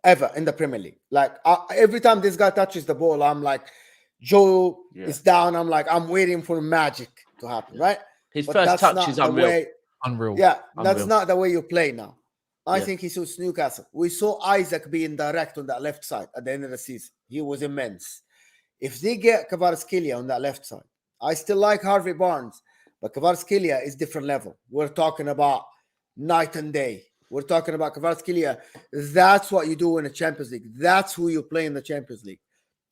[SPEAKER 3] Ever in the Premier League. Like every time this guy touches the ball, I'm like, Joe is down. I'm like, I'm waiting for magic to happen, right?
[SPEAKER 2] His first touch is unreal.
[SPEAKER 1] Unreal.
[SPEAKER 3] Yeah, that's not the way you play now. I think he suits Newcastle. We saw Isaac being direct on that left side at the end of the season. He was immense. If they get Kvaratskhelia on that left side, I still like Harvey Barnes, but Kvaratskhelia is different level. We're talking about night and day. We're talking about Kvaratskhelia. That's what you do in the Champions League. That's who you play in the Champions League.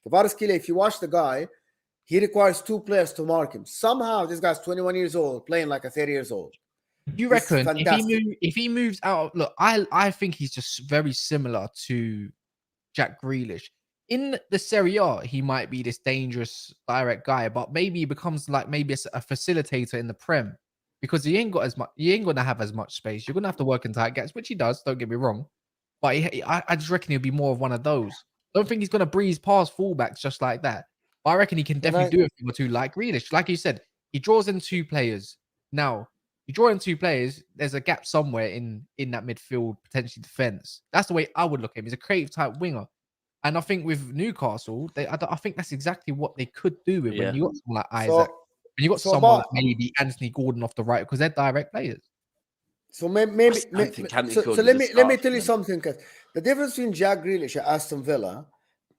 [SPEAKER 3] Kvaratskhelia, if you watch the guy, he requires two players to mark him. Somehow, this guy's 21 years old, playing like a 30 years old.
[SPEAKER 1] You reckon if he moves out? Look, I think he's just very similar to Jack Grealish. in the Serie A, he might be this dangerous direct guy, but maybe he becomes like maybe a facilitator in the Prem because he ain't got as much. He ain't gonna have as much space. You're gonna have to work in tight gaps, which he does. Don't get me wrong, but I just reckon he'll be more of one of those. Don't think he's gonna breeze past fullbacks just like that. But I reckon he can definitely do a thing or two like Grealish. Like you said, he draws in 2 players. Now, you draw in 2 players, there's a gap somewhere in that midfield, potentially defense. That's the way I would look at him. He's a creative type winger. And I think with Newcastle, I think that's exactly what they could do with when you got someone like Isaac. When you got someone like maybe Anthony Gordon off the right, because they're direct players.
[SPEAKER 3] So maybe let me tell you something. The difference between Jack Grealish at Aston Villa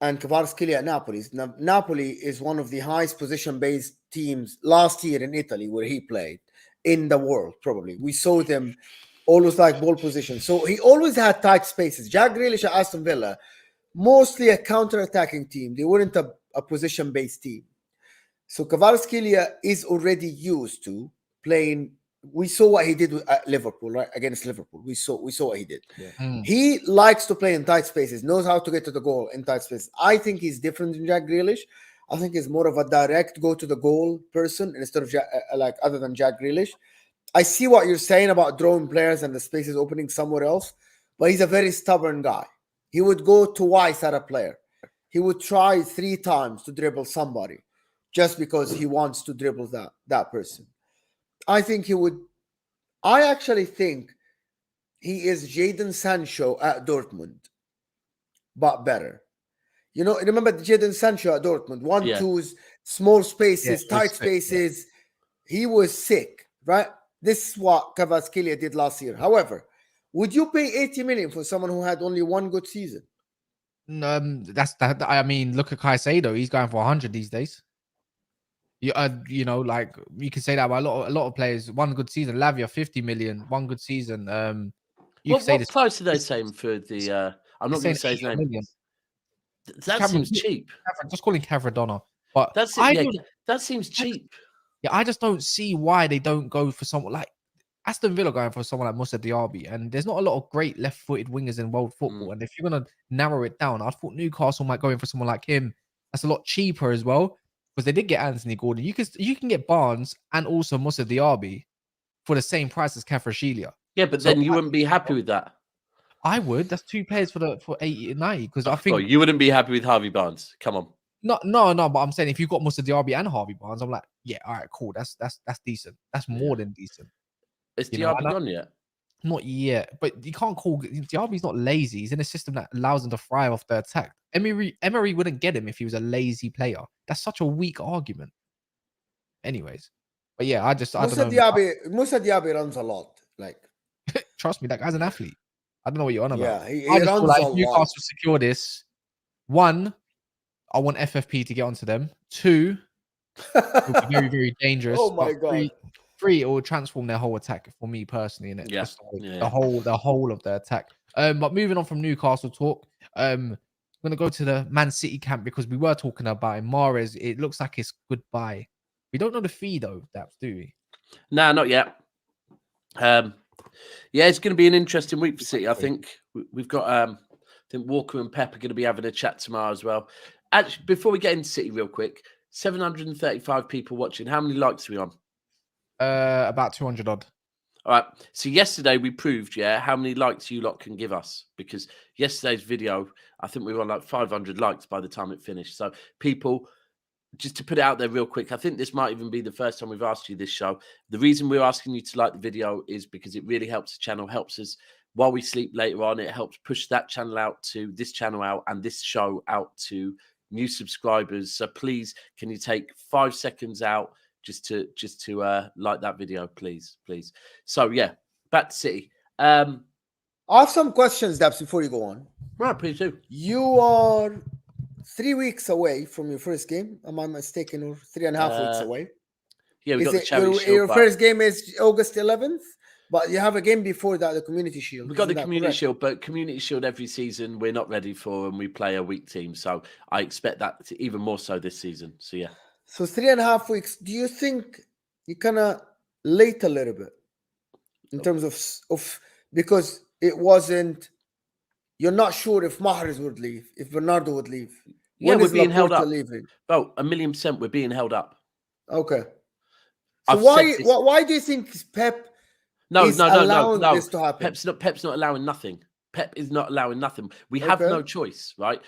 [SPEAKER 3] and Kvaratskhelia at Napoli. Napoli is one of the highest position-based teams last year in Italy, where he played in the world. Probably we saw them always like ball position. So he always had tight spaces. Jack Grealish at Aston Villa, mostly a counter-attacking team. They weren't a position-based team. So Kvaratskhelia is already used to playing. We saw what he did at Liverpool, right? Against Liverpool. We saw what he did. Yeah. He likes to play in tight spaces, knows how to get to the goal in tight spaces. I think he's different than Jack Grealish. I think he's more of a direct go to the goal person instead of other than Jack Grealish. I see what you're saying about drawing players and the spaces opening somewhere else, but he's a very stubborn guy. He would go twice at a player. He would try 3 times to dribble somebody just because he wants to dribble that person. I think he would. I actually think he is Jadon Sancho at Dortmund, but better. You know, remember Jadon Sancho at Dortmund? 1-2s, small spaces, tight spaces. He was sick, right? This is what Kvaratskhelia did last year. However, would you pay 80 million for someone who had only 1 good season?
[SPEAKER 1] That's that. I mean, look at Caicedo. He's going for 100 these days. You know, like you can say that about a lot of players. 1 good season, Lavia 50 million. 1 good season.
[SPEAKER 2] What price are they saying for the? I'm not going to say his name. Million. That seems cheap.
[SPEAKER 1] Just calling Cavradonna, but
[SPEAKER 2] that's it. Yeah, that seems cheap.
[SPEAKER 1] Yeah, I just don't see why they don't go for someone like Aston Villa going for someone like Moussa Diaby, and there's not a lot of great left-footed wingers in world football. And if you're gonna narrow it down, I thought Newcastle might go in for someone like him. That's a lot cheaper as well, because they did get Anthony Gordon. You can get Barnes and also Moussa Diaby for the same price as Kvaratskhelia.
[SPEAKER 2] Yeah, but then you wouldn't be happy with that.
[SPEAKER 1] I would. That's 2 players for 80 and 90. Because I think
[SPEAKER 2] you wouldn't be happy with Harvey Barnes. Come on.
[SPEAKER 1] No. But I'm saying if you've got Moussa Diaby and Harvey Barnes, I'm like, yeah, all right, cool. That's decent. That's more than decent.
[SPEAKER 2] Is Diaby gone yet?
[SPEAKER 1] Not yet, but you can't call Diaby's not lazy. He's in a system that allows him to thrive off the attack. Emery wouldn't get him if he was a lazy player. That's such a weak argument. Anyways, but yeah, I don't know.
[SPEAKER 3] Moussa Diaby runs a lot. Like,
[SPEAKER 1] trust me, that guy's an athlete. I don't know what you're on about.
[SPEAKER 3] Yeah, he runs a lot.
[SPEAKER 1] Newcastle secure this. 1, I want FFP to get onto them. 2, it'll be very, very dangerous.
[SPEAKER 3] Oh my God.
[SPEAKER 1] 3, it will transform their whole attack for me personally. And the whole of the attack. But moving on from Newcastle talk, I'm gonna go to the Man City camp because we were talking about him. Mahrez. It looks like it's goodbye. We don't know the fee though, Daps, do we?
[SPEAKER 2] No, not yet. Yeah, it's going to be an interesting week for City. I think we've got. I think Walker and Pep are going to be having a chat tomorrow as well. Actually, before we get into City, real quick, 735 people watching. How many likes are we on?
[SPEAKER 1] About 200 odd.
[SPEAKER 2] All right. So yesterday we proved, how many likes you lot can give us, because yesterday's video, I think we were on like 500 likes by the time it finished. So people, just to put it out there real quick, I think this might even be the first time we've asked you this show. The reason we're asking you to like the video is because it really helps the channel, helps us while we sleep later on. It helps push that channel out to this channel out and this show out to new subscribers. So please, can you take 5 seconds out just to like that video, please. So yeah, back to City.
[SPEAKER 3] I have some questions, Daps, before you go on.
[SPEAKER 2] Right, please do.
[SPEAKER 3] You are 3 weeks away from your first game. Am I mistaken? Or 3.5 weeks away?
[SPEAKER 2] Yeah, we got the Charity Shield.
[SPEAKER 3] Your first game is August 11th, but you have a game before that, the Community Shield.
[SPEAKER 2] We got the Community Shield, but Community Shield every season we're not ready for, and we play a weak team. So I expect that to even more so this season. So yeah.
[SPEAKER 3] So 3.5 weeks. Do you think you kind of late a little bit in terms of because it wasn't? You're not sure if Mahrez would leave, if Bernardo would leave.
[SPEAKER 2] Yeah,
[SPEAKER 3] When
[SPEAKER 2] we're
[SPEAKER 3] is
[SPEAKER 2] being held
[SPEAKER 3] Laporta
[SPEAKER 2] up.
[SPEAKER 3] leaving?
[SPEAKER 2] Well, 1,000,000% we're being held up.
[SPEAKER 3] Okay. So
[SPEAKER 2] I've said this.
[SPEAKER 3] why do you think Pep is allowing this to happen?
[SPEAKER 2] Pep's not allowing nothing. Pep is not allowing nothing. We have
[SPEAKER 3] Okay.
[SPEAKER 2] no choice, right?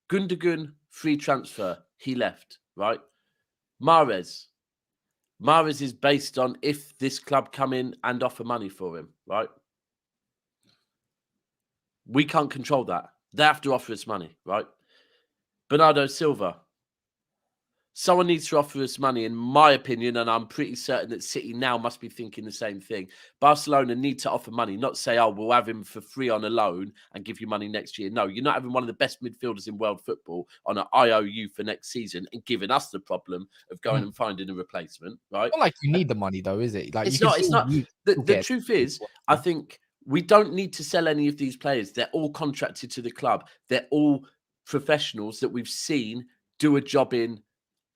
[SPEAKER 2] Gundogan, free transfer. He left, right? Mahrez is based on if this club come in and offer money for him, right? We can't control that. They have to offer us money, right? Bernardo Silva. Someone needs to offer us money, in my opinion, and I'm pretty certain that City now must be thinking the same thing. Barcelona need to offer money, not say, oh, we'll have him for free on a loan and give you money next year. No, you're not having one of the best midfielders in world football on an IOU for next season and giving us the problem of going and finding a replacement, right?
[SPEAKER 1] Not like you need the money though, is it? Like
[SPEAKER 2] It's
[SPEAKER 1] you can
[SPEAKER 2] not. It's
[SPEAKER 1] still
[SPEAKER 2] not.
[SPEAKER 1] use
[SPEAKER 2] The truth is, I think we don't need to sell any of these players. They're all contracted to the club. They're all professionals that we've seen do a job in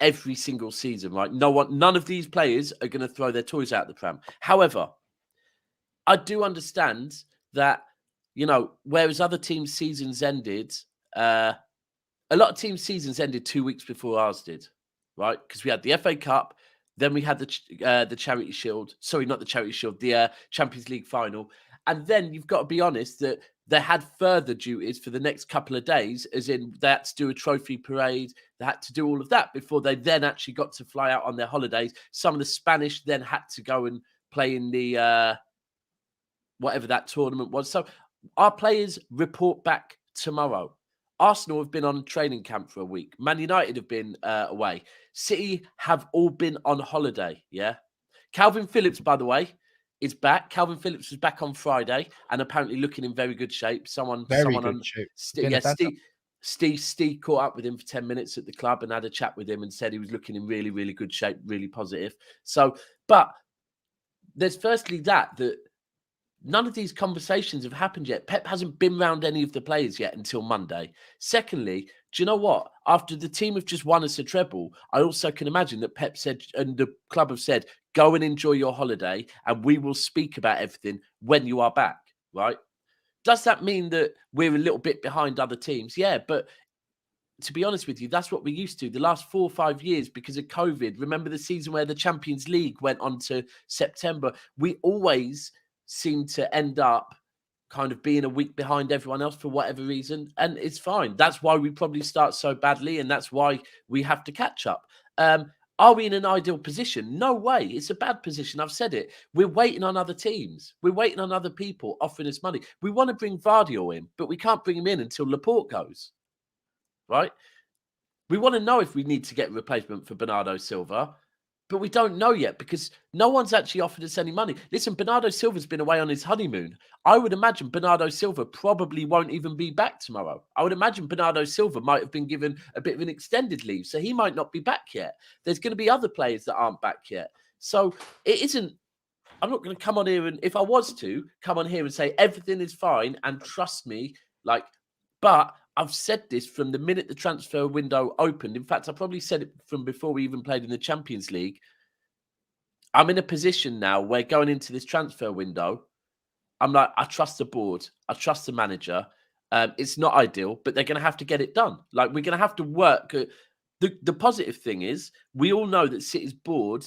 [SPEAKER 2] every single season, right? None of these players are going to throw their toys out the pram. However, I do understand that, whereas other teams' seasons ended, a lot of teams' seasons ended 2 weeks before ours did, right? Because we had the FA Cup, then we had the Charity Shield. Sorry, not the Charity Shield, the Champions League final. And then you've got to be honest that they had further duties for the next couple of days, as in they had to do a trophy parade. They had to do all of that before they then actually got to fly out on their holidays. Some of the Spanish then had to go and play in the whatever that tournament was. So our players report back tomorrow. Arsenal have been on training camp for a week. Man United have been away. City have all been on holiday, yeah? Calvin Phillips, by the way, is back. Calvin Phillips was back on Friday and apparently looking in very good shape.
[SPEAKER 1] Very good shape.
[SPEAKER 2] Steve caught up with him for 10 minutes at the club and had a chat with him and said he was looking in really, really good shape, really positive. So, but there's firstly that none of these conversations have happened yet. Pep hasn't been round any of the players yet until Monday. Secondly, do you know what? After the team have just won us a treble, I also can imagine that Pep said, and the club have said, go and enjoy your holiday and we will speak about everything when you are back, right? Does that mean that we're a little bit behind other teams? Yeah, but to be honest with you, that's what we're used to. The last 4 or 5 years because of COVID. Remember the season where the Champions League went on to September? We always seem to end up kind of being a week behind everyone else for whatever reason. And it's fine. That's why we probably start so badly. And that's why we have to catch up. Are we in an ideal position? No way. It's a bad position. I've said it. We're waiting on other teams. We're waiting on other people offering us money. We want to bring Vardio in, but we can't bring him in until Laporte goes. Right? We want to know if we need to get a replacement for Bernardo Silva, but we don't know yet because no one's actually offered us any money. Listen, Bernardo Silva's been away on his honeymoon. I would imagine Bernardo Silva probably won't even be back tomorrow. I would imagine Bernardo Silva might have been given a bit of an extended leave, so he might not be back yet. There's going to be other players that aren't back yet. So it isn't, I'm not going to come on here and, if I was to, come on here and say everything is fine and trust me, but I've said this from the minute the transfer window opened. In fact, I probably said it from before we even played in the Champions League. I'm in a position now where going into this transfer window, I'm like, I trust the board. I trust the manager. It's not ideal, but they're going to have to get it done. Like, we're going to have to work. The positive thing is we all know that City's board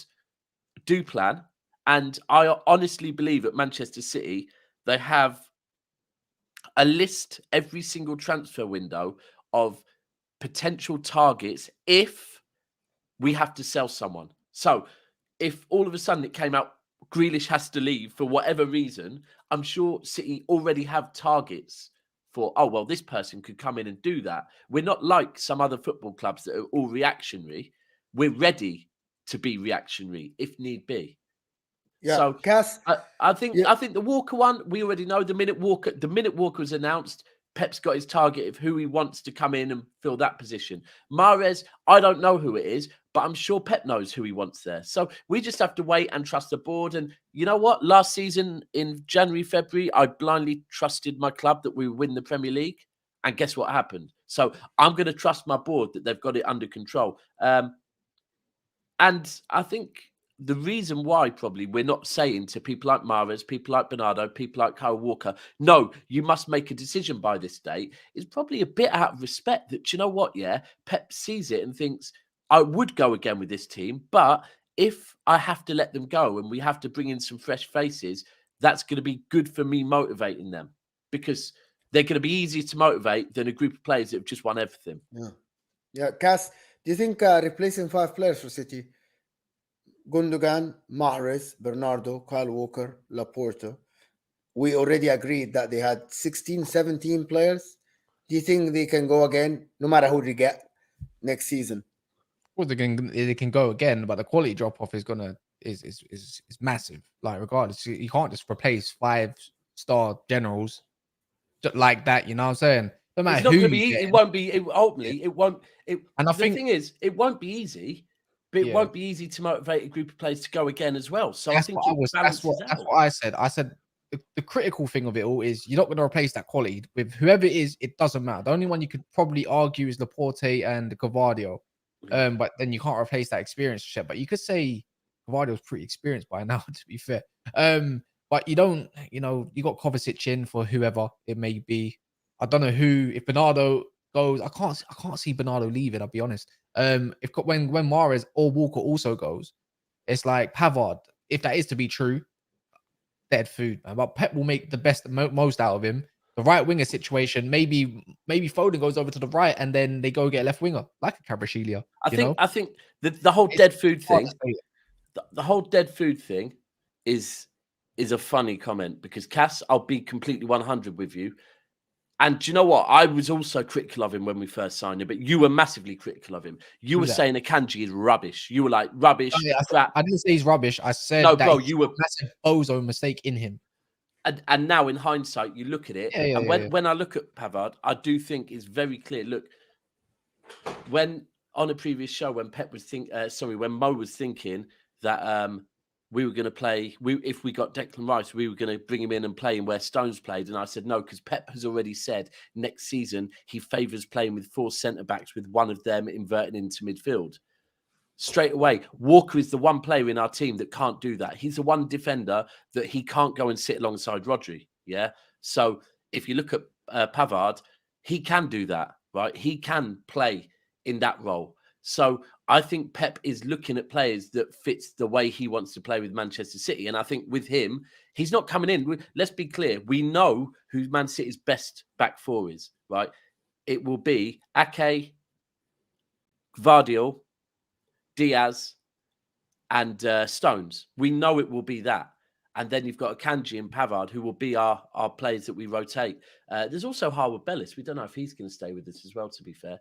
[SPEAKER 2] do plan. And I honestly believe at Manchester City, they have a list every single transfer window of potential targets if we have to sell someone. So if all of a sudden it came out Grealish has to leave for whatever reason, I'm sure City already have targets for, oh, well, this person could come in and do that. We're not like some other football clubs that are all reactionary. We're ready to be reactionary if need be.
[SPEAKER 3] Yeah,
[SPEAKER 2] so
[SPEAKER 3] Cass,
[SPEAKER 2] I think the Walker one, we already know. The minute Walker was announced, Pep's got his target of who he wants to come in and fill that position. Mahrez, I don't know who it is, but I'm sure Pep knows who he wants there. So we just have to wait and trust the board. And you know what? Last season in January, February, I blindly trusted my club that we would win the Premier League. And guess what happened? So I'm going to trust my board that they've got it under control. And I think the reason why probably we're not saying to people like Mahrez, people like Bernardo, people like Kyle Walker, no, you must make a decision by this date, is probably a bit out of respect that, you know what, yeah, Pep sees it and thinks, I would go again with this team, but if I have to let them go and we have to bring in some fresh faces, that's going to be good for me motivating them, because they're going to be easier to motivate than a group of players that have just won everything.
[SPEAKER 3] Yeah. Cass, do you think replacing 5 players for City, Gundogan, Mahrez, Bernardo, Kyle Walker, Laporta, we already agreed that they had 16, 17 players. Do you think they can go again, no matter who they get next season?
[SPEAKER 1] Well, they can go again, but the quality drop off is massive. Like, regardless, you can't just replace 5-star generals like that. You know what I'm saying? No matter
[SPEAKER 2] It's not
[SPEAKER 1] who
[SPEAKER 2] going to
[SPEAKER 1] you
[SPEAKER 2] be.
[SPEAKER 1] get.
[SPEAKER 2] It won't be. Ultimately, it won't.
[SPEAKER 1] And I
[SPEAKER 2] the
[SPEAKER 1] think
[SPEAKER 2] thing is, it won't be easy, but it
[SPEAKER 1] Yeah.
[SPEAKER 2] won't be easy to motivate a group of players to go again as well. So I
[SPEAKER 1] that's
[SPEAKER 2] think
[SPEAKER 1] what I
[SPEAKER 2] it
[SPEAKER 1] was.
[SPEAKER 2] balances
[SPEAKER 1] That's
[SPEAKER 2] out.
[SPEAKER 1] what I said. I said the critical thing of it all is you're not going to replace that quality with whoever it is. It doesn't matter. The only one you could probably argue is Laporte and Gavardio. But then you can't replace that experience shit. But you could say Gavardio's pretty experienced by now, to be fair. But you don't, you got Kovacic in for whoever it may be. I don't know who. If Bernardo goes, I can't see Bernardo leaving. I'll be honest. When Mahrez or Walker also goes, it's like Pavard. If that is to be true, dead food, man. But Pep will make the most out of him. The right winger situation, maybe Foden goes over to the right and then they go get a left winger like a Kvaratskhelia.
[SPEAKER 2] I think the whole dead food thing, the whole dead food thing, is a funny comment, because Cass, I'll be completely 100 with you. And do you know what? I was also critical of him when we first signed him, but you were massively critical of him. You were saying Akanji is rubbish. You were like, rubbish, crap.
[SPEAKER 1] I didn't say he's rubbish. I said
[SPEAKER 2] no,
[SPEAKER 1] that
[SPEAKER 2] bro,
[SPEAKER 1] he's
[SPEAKER 2] you were
[SPEAKER 1] a massive bozo mistake in him.
[SPEAKER 2] And now in hindsight, you look at it, when I look at Pavard, I do think it's very clear. Look, when on a previous show, when Pep was when Mo was thinking that we were going to play, if we got Declan Rice, we were going to bring him in and play him where Stones played, and I said no, because Pep has already said next season he favours playing with 4 centre backs, with one of them inverting into midfield. Straight away, Walker is the one player in our team that can't do that. He's the one defender that he can't go and sit alongside Rodri. Yeah. So if you look at Pavard, he can do that, right? He can play in that role. So I think Pep is looking at players that fits the way he wants to play with Manchester City. And I think with him, he's not coming in. Let's be clear. We know who Man City's best back four is, right? It will be Ake, Gvardiol, Diaz, and Stones. We know it will be that. And then you've got Akanji and Pavard, who will be our players that we rotate. There's also Harwood Bellis. We don't know if he's going to stay with us as well, to be fair.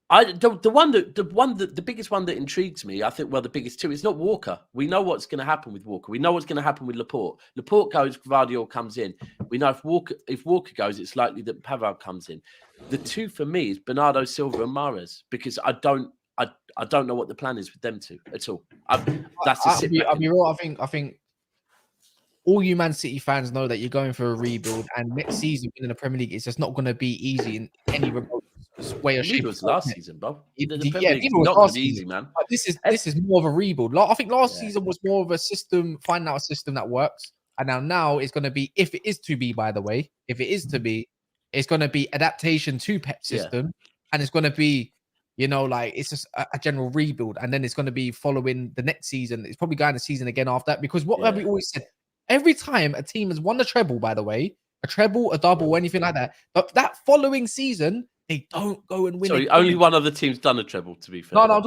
[SPEAKER 2] The biggest one that intrigues me, I think, well, the biggest two, is not Walker. We know what's going to happen with Walker. We know what's going to happen with Laporte. Laporte goes, Gvardiol comes in. We know if Walker goes, it's likely that Pavard comes in. The two for me is Bernardo Silva and Mahrez, because I don't know what the plan is with them two at all. I'll
[SPEAKER 1] be real. I think all you Man City fans know that you're going for a rebuild, and next season in the Premier League is just not going to be easy in any remote way or shape.
[SPEAKER 2] It was last season, bro.
[SPEAKER 1] The Premier League is not going to be easy, man. But this is more of a rebuild. I think last season was more of a system, finding out a system that works, and now it's going to be, if it is to be, by the way, if it is to be, it's going to be adaptation to Pep system, and it's going to be, it's just a general rebuild, and then it's going to be following the next season. It's probably going the season again after that, because what have we always said? Every time a team has won the treble, by the way, a treble, a double, anything like that, but that following season, they don't go and win.
[SPEAKER 2] Sorry, only one other team's done a treble, to be fair.
[SPEAKER 1] No, I'm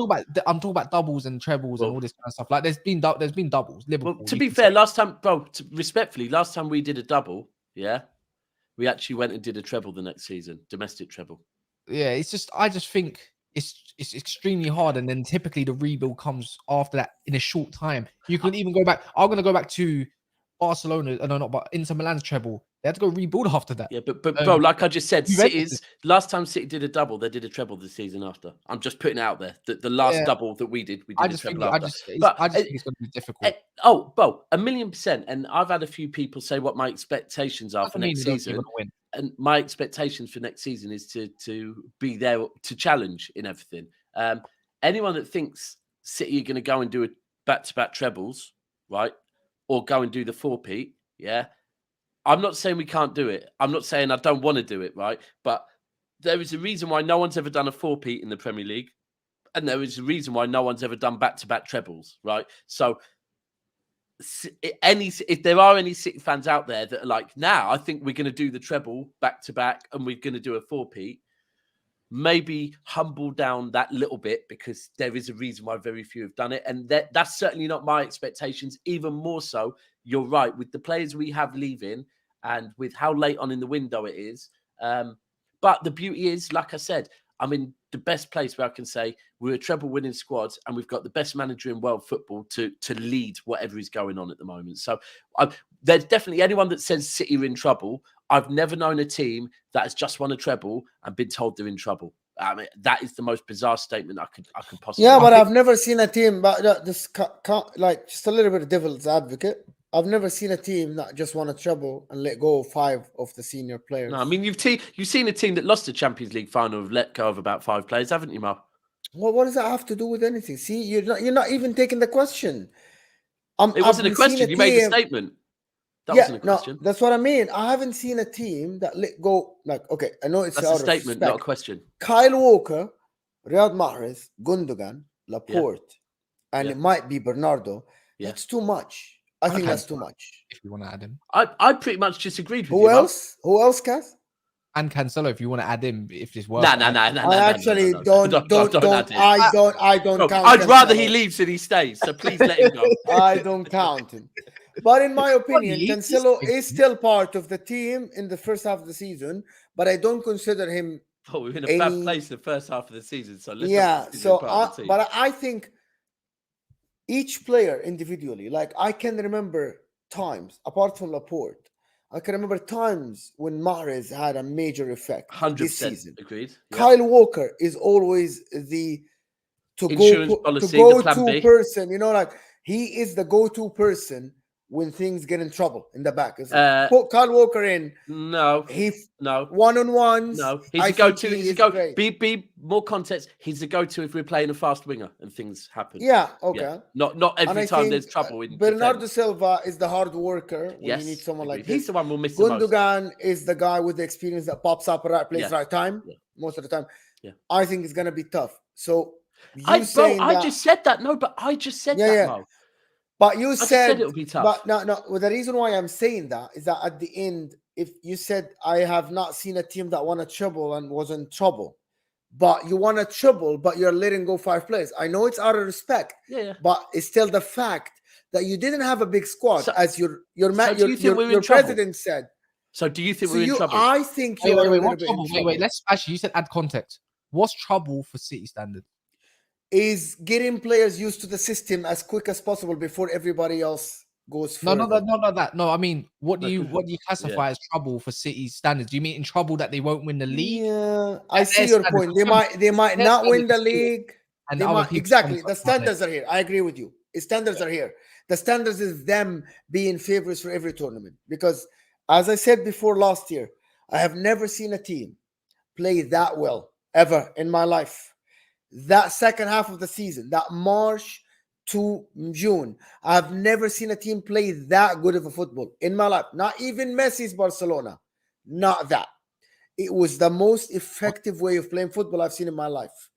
[SPEAKER 1] talking about doubles and trebles and all this kind of stuff. Like there's been doubles. Liverpool.
[SPEAKER 2] Well, to be fair, last time, bro, respectfully, last time we did a double, we actually went and did a treble the next season, domestic treble. Yeah,
[SPEAKER 1] I just think it's extremely hard, and then typically the rebuild comes after that in a short time. You can even go back. I'm going to go back to Barcelona. No, not but Inter Milan's treble. They had to go rebuild after that.
[SPEAKER 2] Yeah, but bro, like I just said, City's last time City did a double, they did a treble the season after. I'm just putting it out there. The last double that we did a treble after.
[SPEAKER 1] I just think it's going to be difficult.
[SPEAKER 2] Bro, 1,000,000%. And I've had a few people say what my expectations are for next season. And my expectations for next season is to be there to challenge in everything. Anyone that thinks City are going to go and do back-to-back trebles, right? Or go and do the four-peat, yeah? I'm not saying we can't do it. I'm not saying I don't want to do it, right? But there is a reason why no one's ever done a four-peat in the Premier League. And there is a reason why no one's ever done back-to-back trebles, right? So if there are any City fans out there that are like, now I think we're going to do the treble back-to-back and we're going to do a four-peat, maybe humble down that little bit, because there is a reason why very few have done it. And that's certainly not my expectations. Even more so, you're right, with the players we have leaving and with how late on in the window it is. But the beauty is, like I said, I'm in the best place where I can say we're a treble winning squad and we've got the best manager in world football to lead whatever is going on at the moment. So there's definitely anyone that says City are in trouble. I've never known a team that has just won a treble and been told they're in trouble. I mean, that is the most bizarre statement I could possibly.
[SPEAKER 3] Yeah, but I've never seen a team. But just like just a little bit of devil's advocate. I've never seen a team that just won a treble and let go of 5 of the senior players.
[SPEAKER 2] No, I mean you've seen a team that lost the Champions League final have let go of about 5 players, haven't you, Mo?
[SPEAKER 3] Well, what does that have to do with anything? See, you're not even taking the question.
[SPEAKER 2] It wasn't a question. You made a statement. That wasn't a question.
[SPEAKER 3] No, that's what I mean. I haven't seen a team that let go. Like, okay, I know it's
[SPEAKER 2] that's a statement, not a question.
[SPEAKER 3] Kyle Walker, Riyad Mahrez, Gundogan, Laporte, and it might be Bernardo.
[SPEAKER 2] Yeah.
[SPEAKER 3] That's too much. I think that's too much.
[SPEAKER 1] If you want to add him,
[SPEAKER 2] I pretty much disagreed with
[SPEAKER 3] you. Who else, Cass?
[SPEAKER 1] And Cancelo, if you want to add him, if this works.
[SPEAKER 2] No.
[SPEAKER 3] I actually don't. I don't count.
[SPEAKER 2] I'd rather he leaves than he stays. So please let him go.
[SPEAKER 3] I don't count him. But in my opinion, Cancelo is still part of the team in the first half of the season. But I don't consider him.
[SPEAKER 2] Oh, we're in a bad place in the first half of the season. So
[SPEAKER 3] but I think each player individually, like I can remember times apart from Laporte. I can remember times when Mahrez had a major effect
[SPEAKER 2] 100%
[SPEAKER 3] this season.
[SPEAKER 2] Agreed. Yep.
[SPEAKER 3] Kyle Walker is always the
[SPEAKER 2] go-to
[SPEAKER 3] person. You know, like he is the go-to person when things get in trouble in the back. Put Kyle Walker in.
[SPEAKER 2] No.
[SPEAKER 3] One-on-ones.
[SPEAKER 2] No. He's a go-to. He's a go. Be more context. He's a go-to if we're playing a fast winger and things happen.
[SPEAKER 3] Yeah. Okay.
[SPEAKER 2] Yeah. Not every time there's trouble. In
[SPEAKER 3] Bernardo
[SPEAKER 2] defense.
[SPEAKER 3] Silva is the hard worker when you need someone like this.
[SPEAKER 2] He's the one we'll miss
[SPEAKER 3] Gundogan
[SPEAKER 2] the most.
[SPEAKER 3] is the guy with the experience that pops up at right place, right time.
[SPEAKER 2] Yeah.
[SPEAKER 3] Most of the time.
[SPEAKER 2] Yeah.
[SPEAKER 3] I think it's gonna be tough. So
[SPEAKER 2] I just said that. No, but I just said that.
[SPEAKER 3] Yeah.
[SPEAKER 2] Mo.
[SPEAKER 3] But you said
[SPEAKER 2] it'll be tough.
[SPEAKER 3] But no. Well, the reason why I'm saying that is that at the end, if you said I have not seen a team that won a treble and was in trouble, but you won a treble, but you're letting go 5 players. I know it's out of respect, but it's still the fact that you didn't have a big squad, as your president said.
[SPEAKER 2] So do you think we're in trouble?
[SPEAKER 3] I think you're a little bit in trouble.
[SPEAKER 1] Wait. Let's actually. You said add context. What's trouble for City standards?
[SPEAKER 3] Is getting players used to the system as quick as possible before everybody else goes further.
[SPEAKER 1] Not that. No, I mean, what do you classify as trouble for City standards? Do you mean in trouble that they won't win the league?
[SPEAKER 3] Yeah, I see your point. They might not win the league. And exactly. The standards are here. I agree with you. The standards are here. The standards is them being favorites for every tournament. Because as I said before last year, I have never seen a team play that well ever in my life. That second half of the season, that March to June, I've never seen a team play that good of a football in my life. Not even Messi's Barcelona. Not that. It was the most effective way of playing football I've seen in my life.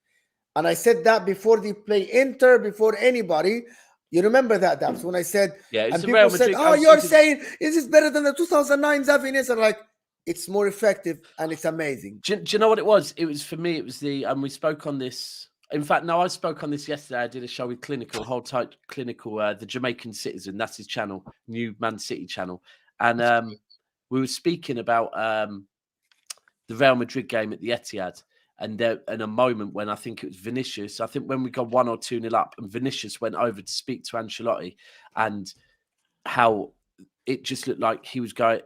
[SPEAKER 3] And I said that before they play Inter, before anybody. You remember that, Daps, when I said, and people said, you're saying, is this better than the 2009 Xavi? And like, it's more effective and it's amazing.
[SPEAKER 2] Do you know what it was? It was, for me, it was and we spoke on this. In fact, no, I spoke on this yesterday. I did a show with Clinical, the Jamaican Citizen. That's his channel, new Man City channel. And we were speaking about the Real Madrid game at the Etihad. And there, in a moment when I think it was Vinicius, I think when we got 1 or 2-0 up, and Vinicius went over to speak to Ancelotti, and how it just looked like he was going.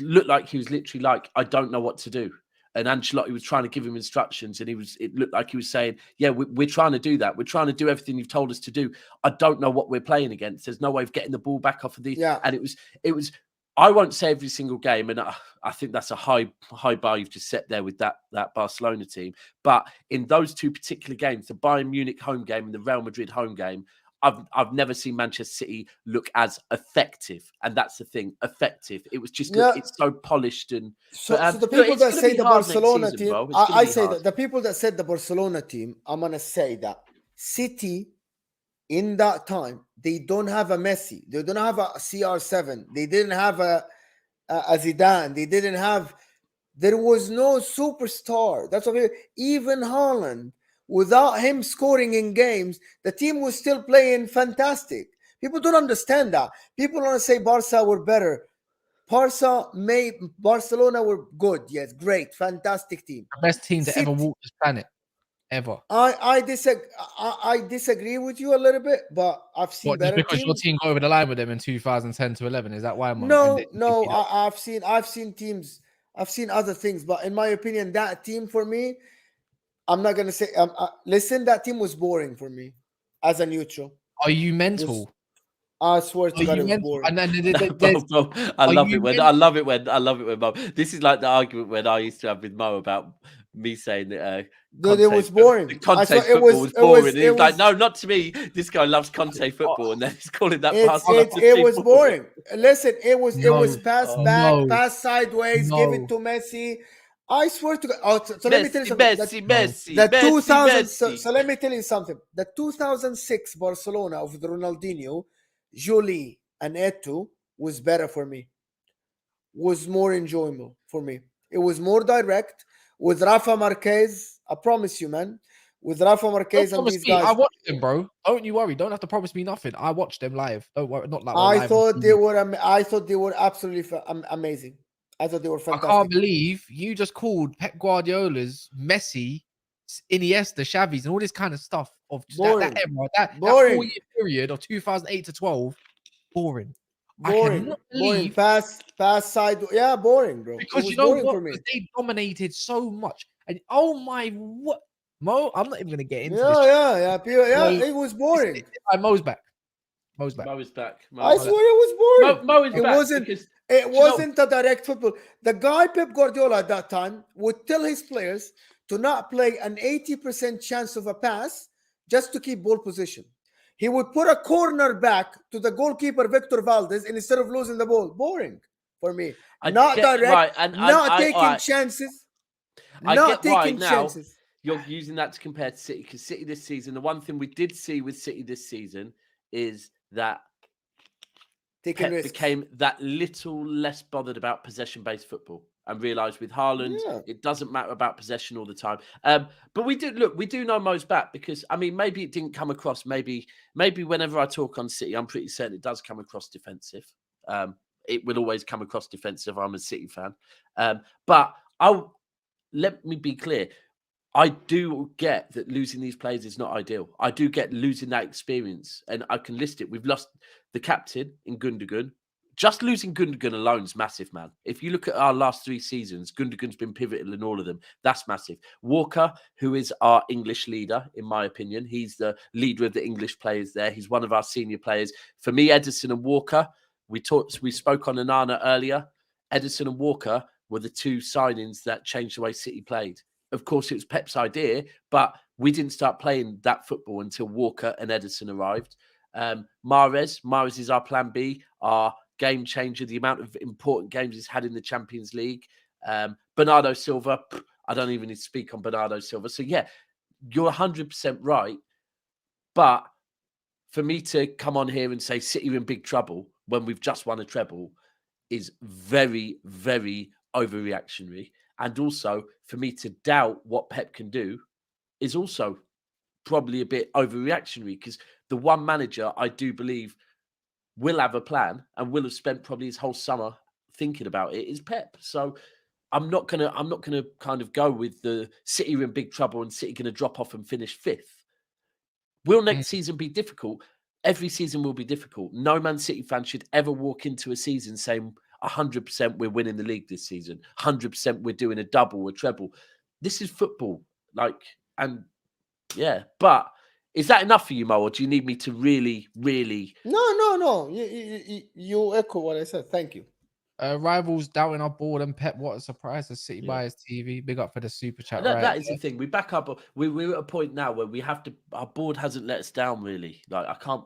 [SPEAKER 2] Looked like he was literally like, I don't know what to do. And Ancelotti was trying to give him instructions, and it looked like he was saying, yeah, we're trying to do that. We're trying to do everything you've told us to do. I don't know what we're playing against. There's no way of getting the ball back off of the.
[SPEAKER 3] Yeah.
[SPEAKER 2] And it was. I won't say every single game, and I think that's a high bar you've just set there with that Barcelona team. But in those 2 particular games, the Bayern Munich home game and the Real Madrid home game, I've never seen Manchester City look as effective, and that's the thing, effective. It was just it's so polished and.
[SPEAKER 3] So the
[SPEAKER 2] look,
[SPEAKER 3] people
[SPEAKER 2] it's
[SPEAKER 3] that
[SPEAKER 2] gonna
[SPEAKER 3] say
[SPEAKER 2] be
[SPEAKER 3] the
[SPEAKER 2] hard next
[SPEAKER 3] Barcelona
[SPEAKER 2] season,
[SPEAKER 3] team,
[SPEAKER 2] bro. It's gonna
[SPEAKER 3] I
[SPEAKER 2] be
[SPEAKER 3] say
[SPEAKER 2] hard.
[SPEAKER 3] that the people that said the Barcelona team, I'm gonna say that City in that time they don't have a Messi, they don't have a CR7, they didn't have a Zidane, they didn't have. There was no superstar. That's what even Haaland, without him scoring in games, the team was still playing fantastic. People don't understand that. People want to say Barca were better. Barcelona were good. Yes, great, fantastic team.
[SPEAKER 1] The best team to ever
[SPEAKER 3] City,
[SPEAKER 1] walk this planet, ever.
[SPEAKER 3] I disagree with you a little bit, but I've seen
[SPEAKER 1] What, just
[SPEAKER 3] better
[SPEAKER 1] because your
[SPEAKER 3] teams.
[SPEAKER 1] team got over the line with them in 2010 to 11? Is that why, man?
[SPEAKER 3] No, I've seen teams. I've seen other things, but in my opinion, that team for me, I'm not gonna say. Listen, that team was boring for me as a neutral.
[SPEAKER 1] Are you mental?
[SPEAKER 3] I swear to
[SPEAKER 1] Are
[SPEAKER 3] God,
[SPEAKER 1] you
[SPEAKER 3] it was
[SPEAKER 1] mental?
[SPEAKER 3] boring.
[SPEAKER 1] And then
[SPEAKER 2] Bro, I
[SPEAKER 1] are
[SPEAKER 2] love
[SPEAKER 1] you
[SPEAKER 2] it when I love it when Mo. This is like the argument when I used to have with Mo about me saying that
[SPEAKER 3] Dude, it was boring.
[SPEAKER 2] the Conte
[SPEAKER 3] swear,
[SPEAKER 2] football was boring. And he was like,
[SPEAKER 3] was
[SPEAKER 2] no, not to me. This guy loves Conte football, and then he's calling that
[SPEAKER 3] it was boring. Listen, it was pass back,
[SPEAKER 1] no,
[SPEAKER 3] pass sideways, give it to Messi. I swear to God. Oh, so let me tell you something.
[SPEAKER 2] Messi.
[SPEAKER 3] So let me tell you something. The 2006 Barcelona of the Ronaldinho, Jolie, and Eto'o was better for me. Was more enjoyable for me. It was more direct with Rafa Marquez. I promise you, man. With Rafa Marquez and these guys,
[SPEAKER 1] I watched them, bro. Don't you worry. Don't have to promise me nothing. I watched them live. Don't worry. Not like
[SPEAKER 3] I
[SPEAKER 1] live.
[SPEAKER 3] thought they were. I thought they were absolutely amazing. I thought they were
[SPEAKER 1] I
[SPEAKER 3] fantastic.
[SPEAKER 1] can't believe you just called Pep Guardiola's Messi, Iniesta, Xavi's, and all this kind of stuff of that era, that 4-year period of 2008 to 12. Boring. I cannot believe.
[SPEAKER 3] Pass side. Yeah, boring, bro.
[SPEAKER 1] Because you know what? Because they dominated so much. And oh my, what? Mo, I'm not even going to get into this.
[SPEAKER 3] Yeah. It was boring.
[SPEAKER 1] Mo's back.
[SPEAKER 2] Mo is back.
[SPEAKER 3] I swear it was boring.
[SPEAKER 2] Mo is back.
[SPEAKER 3] It wasn't a direct football. The guy Pep Guardiola at that time would tell his players to not play an 80% chance of a pass just to keep ball position. He would put a corner back to the goalkeeper Victor Valdez instead of losing the ball. Boring for me. Not direct, right, and not taking chances. Not taking chances.
[SPEAKER 2] You're using that to compare to City, because City this season, the one thing we did see with City this season is that Pep became that little less bothered about possession-based football and realised with Haaland, it doesn't matter about possession all the time. But we do know Mo's back, because, I mean, maybe it didn't come across. Maybe whenever I talk on City, I'm pretty certain it does come across defensive. It will always come across defensive. I'm a City fan. But let me be clear. I do get that losing these players is not ideal. I do get losing that experience, and I can list it. We've lost the captain in Gundogan. Just losing Gundogan alone is massive, man. If you look at our last 3 seasons, Gundogan's been pivotal in all of them. That's massive. Walker, who is our English leader, in my opinion, he's the leader of the English players there. He's one of our senior players. For me, Ederson and Walker, we spoke on Onana earlier. Ederson and Walker were the 2 signings that changed the way City played. Of course, it was Pep's idea, but we didn't start playing that football until Walker and Ederson arrived. Mahrez is our plan B, our game changer, the amount of important games he's had in the Champions League. Bernardo Silva, I don't even need to speak on Bernardo Silva. So, yeah, you're 100% right. But for me to come on here and say City are in big trouble when we've just won a treble is very, very overreactionary. And also, for me to doubt what Pep can do is also probably a bit overreactionary, because the one manager I do believe will have a plan and will have spent probably his whole summer thinking about it is Pep. So I'm not gonna kind of go with the City are in big trouble and City going to drop off and finish 5th. Will next season be difficult? Every season will be difficult. No Man City fan should ever walk into a season saying 100% we're winning the league this season. 100% we're doing a double, a treble. This is football. But is that enough for you, Mo, or do you need me to really, really?
[SPEAKER 3] No. You echo what I said. Thank you.
[SPEAKER 1] Rivals doubting our board and Pep. What a surprise! The City
[SPEAKER 2] Yeah.
[SPEAKER 1] buys TV. Big up for the super chat.
[SPEAKER 2] That is the thing. We back up. We're at a point now where we have to. Our board hasn't let us down really. Like I can't.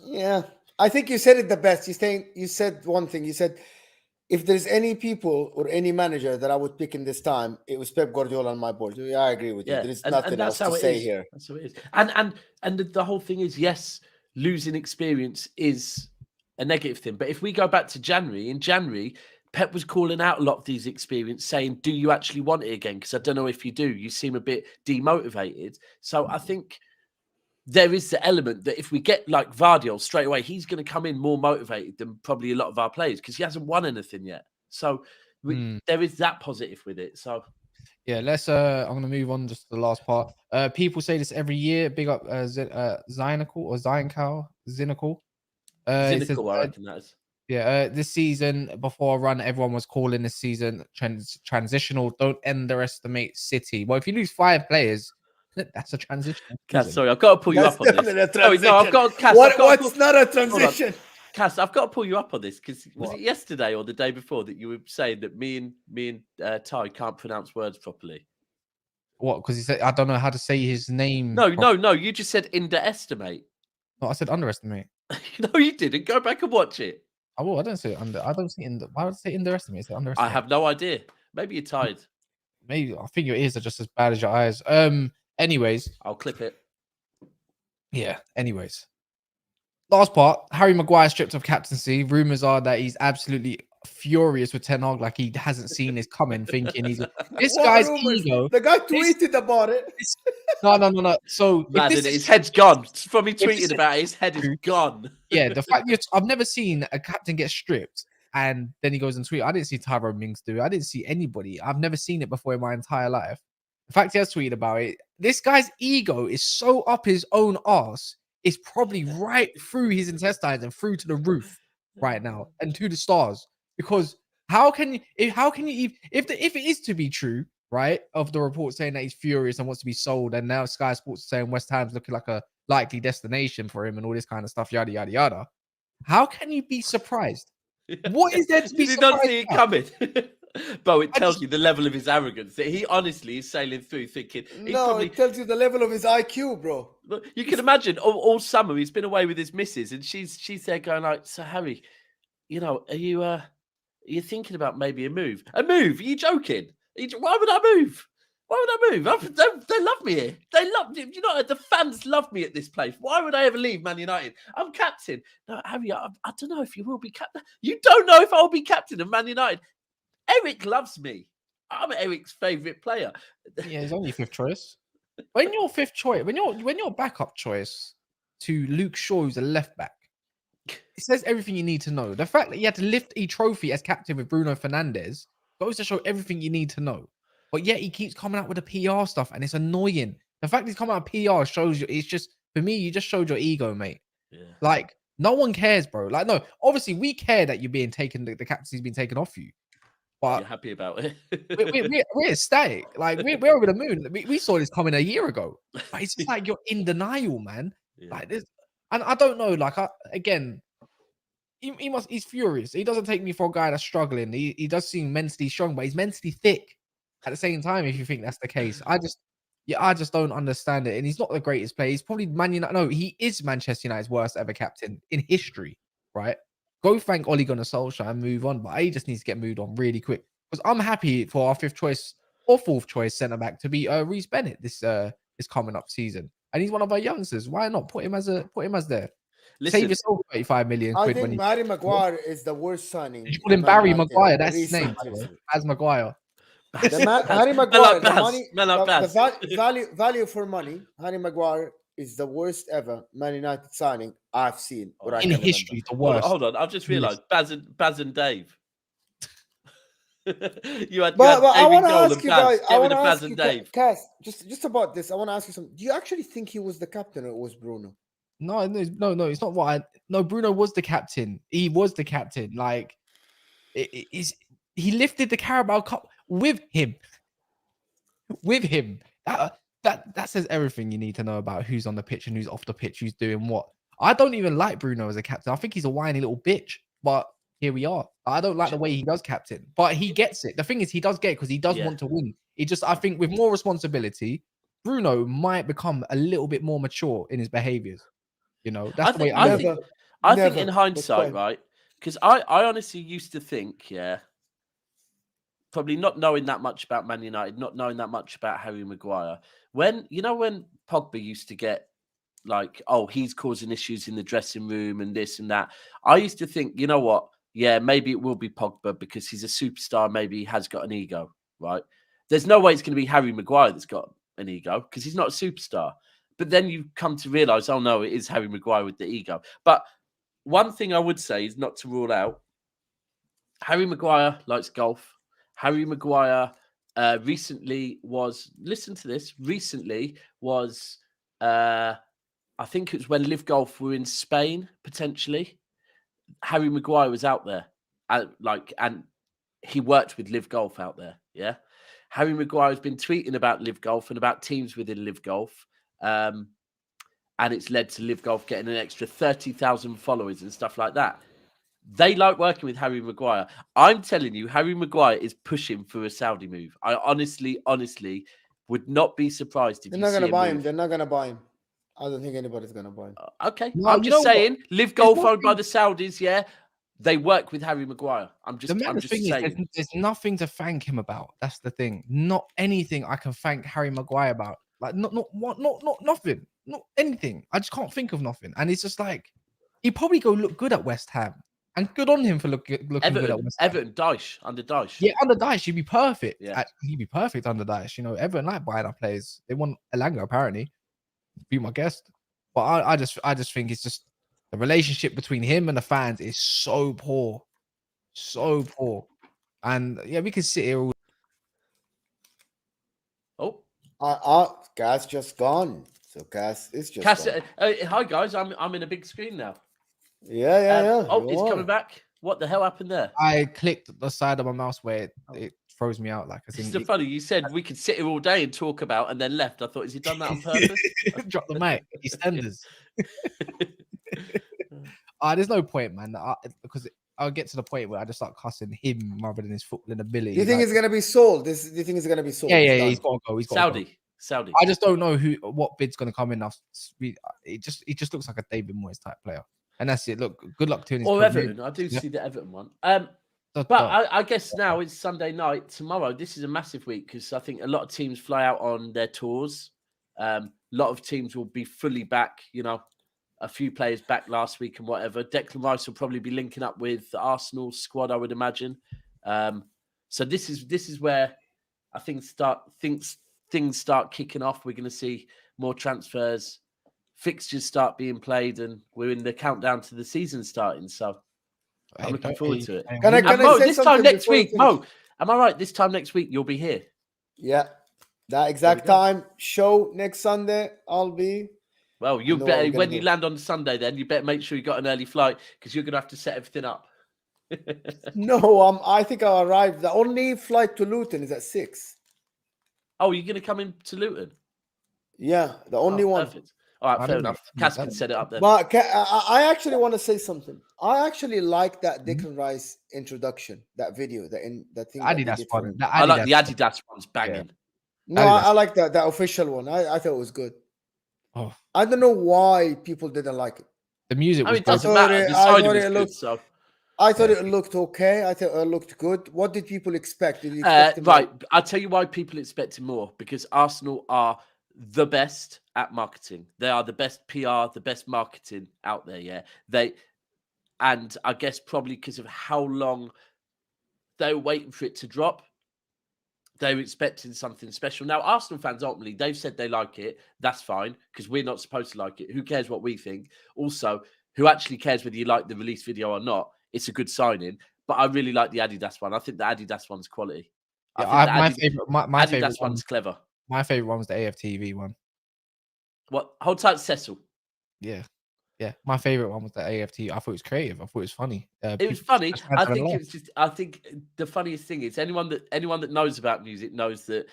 [SPEAKER 3] Yeah, I think you said it the best. You said one thing. You said if there's any people or any manager that I would pick in this time, it was Pep Guardiola on my board. Yeah, I agree with you.
[SPEAKER 2] Yeah,
[SPEAKER 3] There is
[SPEAKER 2] and
[SPEAKER 3] nothing
[SPEAKER 2] that's
[SPEAKER 3] else
[SPEAKER 2] how
[SPEAKER 3] to
[SPEAKER 2] it
[SPEAKER 3] say
[SPEAKER 2] is.
[SPEAKER 3] here.
[SPEAKER 2] That's how it is. And the whole thing is, yes, losing experience is a negative thing. But if we go back to January, in January, Pep was calling out a lot of these experience, saying, "Do you actually want it again? Because I don't know if you do. You seem a bit demotivated." So I think there is the element that if we get like Vardy straight away, he's going to come in more motivated than probably a lot of our players because he hasn't won anything yet. So there is that positive with it. So
[SPEAKER 1] yeah, let's. I'm gonna move on just to the last part. People say this every year. Big up, Zynical or Zynical. It says,
[SPEAKER 2] cynical, I reckon that is.
[SPEAKER 1] yeah, this season before a run, everyone was calling this season transitional. Don't underestimate City. Well, if you lose 5 players, that's a transition.
[SPEAKER 2] Cass, sorry, I've got to pull you
[SPEAKER 3] That's
[SPEAKER 2] up on this.
[SPEAKER 3] definitely a
[SPEAKER 2] Sorry, no, I've
[SPEAKER 3] transition.
[SPEAKER 2] got Cass.
[SPEAKER 3] What's not a transition?
[SPEAKER 2] Cass, I've got to pull you up on this because was it yesterday or the day before that you were saying that me and Ty can't pronounce words properly?
[SPEAKER 1] What? Because he said I don't know how to say his name.
[SPEAKER 2] No. You just said underestimate.
[SPEAKER 1] No, I said underestimate.
[SPEAKER 2] No, you didn't. Go back and watch it.
[SPEAKER 1] Oh, I don't say under. I don't say why would I say underestimate? Say underestimate.
[SPEAKER 2] I have no idea. Maybe you're tired.
[SPEAKER 1] Maybe I think your ears are just as bad as your eyes. Anyways,
[SPEAKER 2] I'll clip it.
[SPEAKER 1] Yeah. Anyways, last part. Harry Maguire stripped of captaincy. Rumors are that he's absolutely furious with Ten Hag, like he hasn't seen this coming, thinking he's this
[SPEAKER 3] What
[SPEAKER 1] guy's
[SPEAKER 3] rumors?
[SPEAKER 1] ego.
[SPEAKER 3] The guy tweeted about it.
[SPEAKER 1] No. So
[SPEAKER 2] Man,
[SPEAKER 1] if this
[SPEAKER 2] his
[SPEAKER 1] is,
[SPEAKER 2] head's gone. From me
[SPEAKER 1] this
[SPEAKER 2] tweeting
[SPEAKER 1] is
[SPEAKER 2] about it, his head is
[SPEAKER 1] true,
[SPEAKER 2] gone.
[SPEAKER 1] yeah, the fact I've never seen a captain get stripped and then he goes and tweet. I didn't see Tyrone Mings do it. I didn't see anybody. I've never seen it before in my entire life. The fact he has tweeted about it, this guy's ego is so up his own arse. It's probably right through his intestines and through to the roof right now and to the stars. Because how can you if it is to be true, right, of the report saying that he's furious and wants to be sold, and now Sky Sports is saying West Ham's looking like a likely destination for him and all this kind of stuff, yada yada yada. How can you be surprised? What is there to be
[SPEAKER 2] You did
[SPEAKER 1] surprised
[SPEAKER 2] not see it
[SPEAKER 1] about?
[SPEAKER 2] coming. But it tells you the level of his arrogance that he honestly is sailing through thinking.
[SPEAKER 3] It tells you the level of his IQ, bro.
[SPEAKER 2] You can imagine all summer he's been away with his missus and she's there going like, "So Harry, are you thinking about maybe a move? A move? Are you joking? Why would I move? Why would I move? They love me here. They love the fans love me at this place. Why would I ever leave Man United? I'm captain. No, Harry, I don't know if you will be captain. You don't know if I'll be captain of Man United. Eric loves me. I'm Eric's favourite player.
[SPEAKER 1] Yeah, he's only 5th choice. When your 5th choice, when your backup choice to Luke Shaw, who's a left back, it says everything you need to know. The fact that you had to lift a trophy as captain with Bruno Fernandes goes to show everything you need to know. But yet he keeps coming out with the PR stuff, and it's annoying. The fact he's coming out with PR shows you. It's just for me. You just showed your ego, mate.
[SPEAKER 2] Yeah.
[SPEAKER 1] Like no one cares, bro. Like no, obviously we care that you're being taken. The captaincy's been taken off you. But
[SPEAKER 2] you're happy about it.
[SPEAKER 1] we're ecstatic. Like we're over the moon. We saw this coming a year ago. But it's just like you're in denial, man.
[SPEAKER 2] Yeah.
[SPEAKER 1] Like this, and I don't know. Like he's furious. He doesn't take me for a guy that's struggling. He does seem mentally strong, but he's mentally thick at the same time. If you think that's the case, I just don't understand it. And he's not the greatest player. He's probably Man United. No, he is Manchester United's worst ever captain in history. Right. Go thank Ole Gunnar Solskjaer and move on. But he just needs to get moved on really quick. Because I'm happy for our 5th choice or 4th choice centre back to be Reece Bennett this coming up season. And he's one of our youngsters. Why not put him as there?
[SPEAKER 2] Listen,
[SPEAKER 1] Save yourself 35 million
[SPEAKER 3] I
[SPEAKER 1] quid.
[SPEAKER 3] think Harry Maguire is the worst signing.
[SPEAKER 1] Did you call him Barry Maguire? That's his name. As Maguire.
[SPEAKER 3] Harry Maguire,
[SPEAKER 2] the money,
[SPEAKER 3] value for money. Harry Maguire is the worst ever Man United signing I've seen.
[SPEAKER 1] In history, the worst.
[SPEAKER 2] Hold on, I've just realised Baz and Dave. you had
[SPEAKER 3] I want to ask you guys. I want to
[SPEAKER 2] Baz
[SPEAKER 3] ask
[SPEAKER 2] and
[SPEAKER 3] you,
[SPEAKER 2] Dave.
[SPEAKER 3] Cass, just about this. I want to ask you something. Do you actually think he was the captain or it was Bruno?
[SPEAKER 1] No, it's not what no, Bruno was the captain. He was the captain. Like, he lifted the Carabao Cup with him. With him. That says everything you need to know about who's on the pitch and who's off the pitch, who's doing what. I don't even like Bruno as a captain. I think he's a whiny little bitch. But here we are. I don't like the way he does captain, but he gets it. The thing is, he does get it because he does
[SPEAKER 2] Yeah.
[SPEAKER 1] want to win. He just, I think, with more responsibility, Bruno might become a little bit more mature in his behaviors. You know, that's the way I look.
[SPEAKER 2] I think in hindsight, right? Because I honestly used to think, probably not knowing that much about Man United, not knowing that much about Harry Maguire. When Pogba used to get like, oh, he's causing issues in the dressing room and this and that, I used to think, you know what? Yeah, maybe it will be Pogba because he's a superstar. Maybe he has got an ego, right? There's no way it's going to be Harry Maguire that's got an ego because he's not a superstar. But then you come to realise, oh no, it is Harry Maguire with the ego. But one thing I would say is not to rule out, Harry Maguire likes golf. Harry Maguire recently was, listen to this, I think it was when Live Golf were in Spain, potentially. Harry Maguire was out there, and he worked with Live Golf out there. Yeah, Harry Maguire has been tweeting about Live Golf and about teams within Live Golf, and it's led to Live Golf getting an extra 30,000 followers and stuff like that. They like working with Harry Maguire. I'm telling you, Harry Maguire is pushing for a Saudi move. I honestly would not be surprised if
[SPEAKER 3] they're not going to buy him. They're not going to buy him. I don't think anybody's going to buy him.
[SPEAKER 2] Okay.
[SPEAKER 1] No,
[SPEAKER 2] I'm just saying, Live Golf owned by the Saudis, yeah. They work with Harry Maguire. I'm just saying.
[SPEAKER 1] There's nothing to thank him about. That's the thing. Not anything I can thank Harry Maguire about. Like not nothing. Not anything. I just can't think of nothing. And it's just like he'd probably go look good at West Ham. And good on him for looking good at West Ham.
[SPEAKER 2] Everton, under Dyche.
[SPEAKER 1] Yeah, under Dyche, he'd be perfect.
[SPEAKER 2] Yeah.
[SPEAKER 1] He'd be perfect under Dyche. You know, Everton like buying up players. They want Elanga, apparently. Be my guest. But I just think it's just the relationship between him and the fans is so poor. So poor. And yeah, we could sit here all.
[SPEAKER 3] Gas just gone. So Gas is just gone.
[SPEAKER 2] Hi guys, I'm in a big screen now.
[SPEAKER 3] Yeah.
[SPEAKER 2] Oh, it's coming back. What the hell happened there?
[SPEAKER 1] I clicked the side of my mouse where it throws me out. Like,
[SPEAKER 2] it's so funny. You said we could sit here all day and talk about, and then left. I thought, has he done that on purpose?
[SPEAKER 1] Drop the mic. EastEnders. There's no point, man. Because I'll get to the point where I just start cussing him rather than his footballing ability.
[SPEAKER 3] Do you think it's gonna be sold? Do you think it's gonna be sold?
[SPEAKER 1] Yeah. He's got to go. He's got
[SPEAKER 2] Saudi.
[SPEAKER 1] I just don't know what bid's gonna come in. It just looks like a David Moyes type player. And that's it. Look, good luck to him.
[SPEAKER 2] Or Everton. I do see the Everton one. But I guess now it's Sunday night. Tomorrow, this is a massive week because I think a lot of teams fly out on their tours. A lot of teams will be fully back. You know, a few players back last week and whatever. Declan Rice will probably be linking up with the Arsenal squad, I would imagine. So this is where I think things start kicking off. We're going to see more transfers. Fixtures start being played, and we're in the countdown to the season starting. So I'm looking forward to it.
[SPEAKER 3] Can I
[SPEAKER 2] Mo,
[SPEAKER 3] say
[SPEAKER 2] this time next week,
[SPEAKER 3] finish?
[SPEAKER 2] Mo, am I right? This time next week, you'll be here.
[SPEAKER 3] Yeah, that exact time. Show next Sunday. I'll be.
[SPEAKER 2] Well, you better when you land on Sunday, then you better make sure you got an early flight because you're gonna have to set everything up.
[SPEAKER 3] No, I think I'll arrive. The only flight to Luton is at 6.
[SPEAKER 2] Oh, you're gonna come into Luton?
[SPEAKER 3] Yeah, the only one.
[SPEAKER 2] Perfect. All right, fair enough. Cass can set it up there.
[SPEAKER 3] But I actually want to say something. I actually like that Declan Rice introduction, that video, that thing.
[SPEAKER 1] Adidas one.
[SPEAKER 2] I like the Adidas one's banging.
[SPEAKER 3] Yeah. No, I like that official one. I thought it was good.
[SPEAKER 1] Oh.
[SPEAKER 3] I don't know why people didn't like it.
[SPEAKER 1] The music was
[SPEAKER 2] it doesn't matter. The side was good, so.
[SPEAKER 3] I thought it looked okay. I thought it looked good. What did people expect? Did you expect
[SPEAKER 2] right. I'll tell you why people expected more. Because Arsenal are the best at marketing. They are the best PR, the best marketing out there. Yeah, and I guess probably because of how long they were waiting for it to drop, they were expecting something special. Now, Arsenal fans ultimately they've said they like it. That's fine because we're not supposed to like it. Who cares what we think? Also, who actually cares whether you like the release video or not? It's a good signing. But I really like the Adidas one. I think the Adidas one's quality.
[SPEAKER 1] My favorite
[SPEAKER 2] Adidas one's clever.
[SPEAKER 1] My favorite one was the AFTV one.
[SPEAKER 2] What? Hold tight, Cecil.
[SPEAKER 1] Yeah. My favorite one was the AFT. I thought it was creative. I thought it was funny.
[SPEAKER 2] It was funny. I think it was just. I think the funniest thing is anyone that knows about music knows that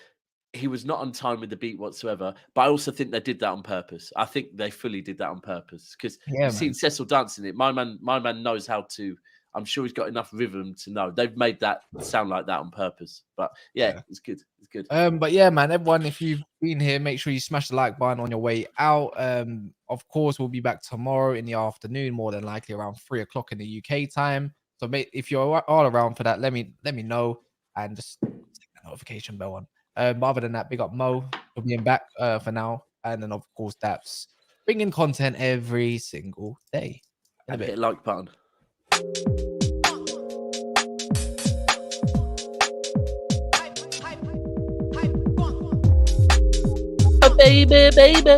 [SPEAKER 2] he was not on time with the beat whatsoever. But I also think they did that on purpose. I think they fully did that on purpose because you've seen Cecil dancing it. My man knows how to I'm sure he's got enough rhythm to know. They've made that sound like that on purpose. But yeah. It's good. It's good.
[SPEAKER 1] But yeah, man, everyone, if you've been here, make sure you smash the like button on your way out. Of course, we'll be back tomorrow in the afternoon, more than likely around 3 o'clock in the UK time. So if you're all around for that, let me know and just stick that notification bell on. But other than that, big up Mo for being back for now, and then of course Daps bringing content every single day.
[SPEAKER 2] And hit a like button.
[SPEAKER 4] Baby, baby.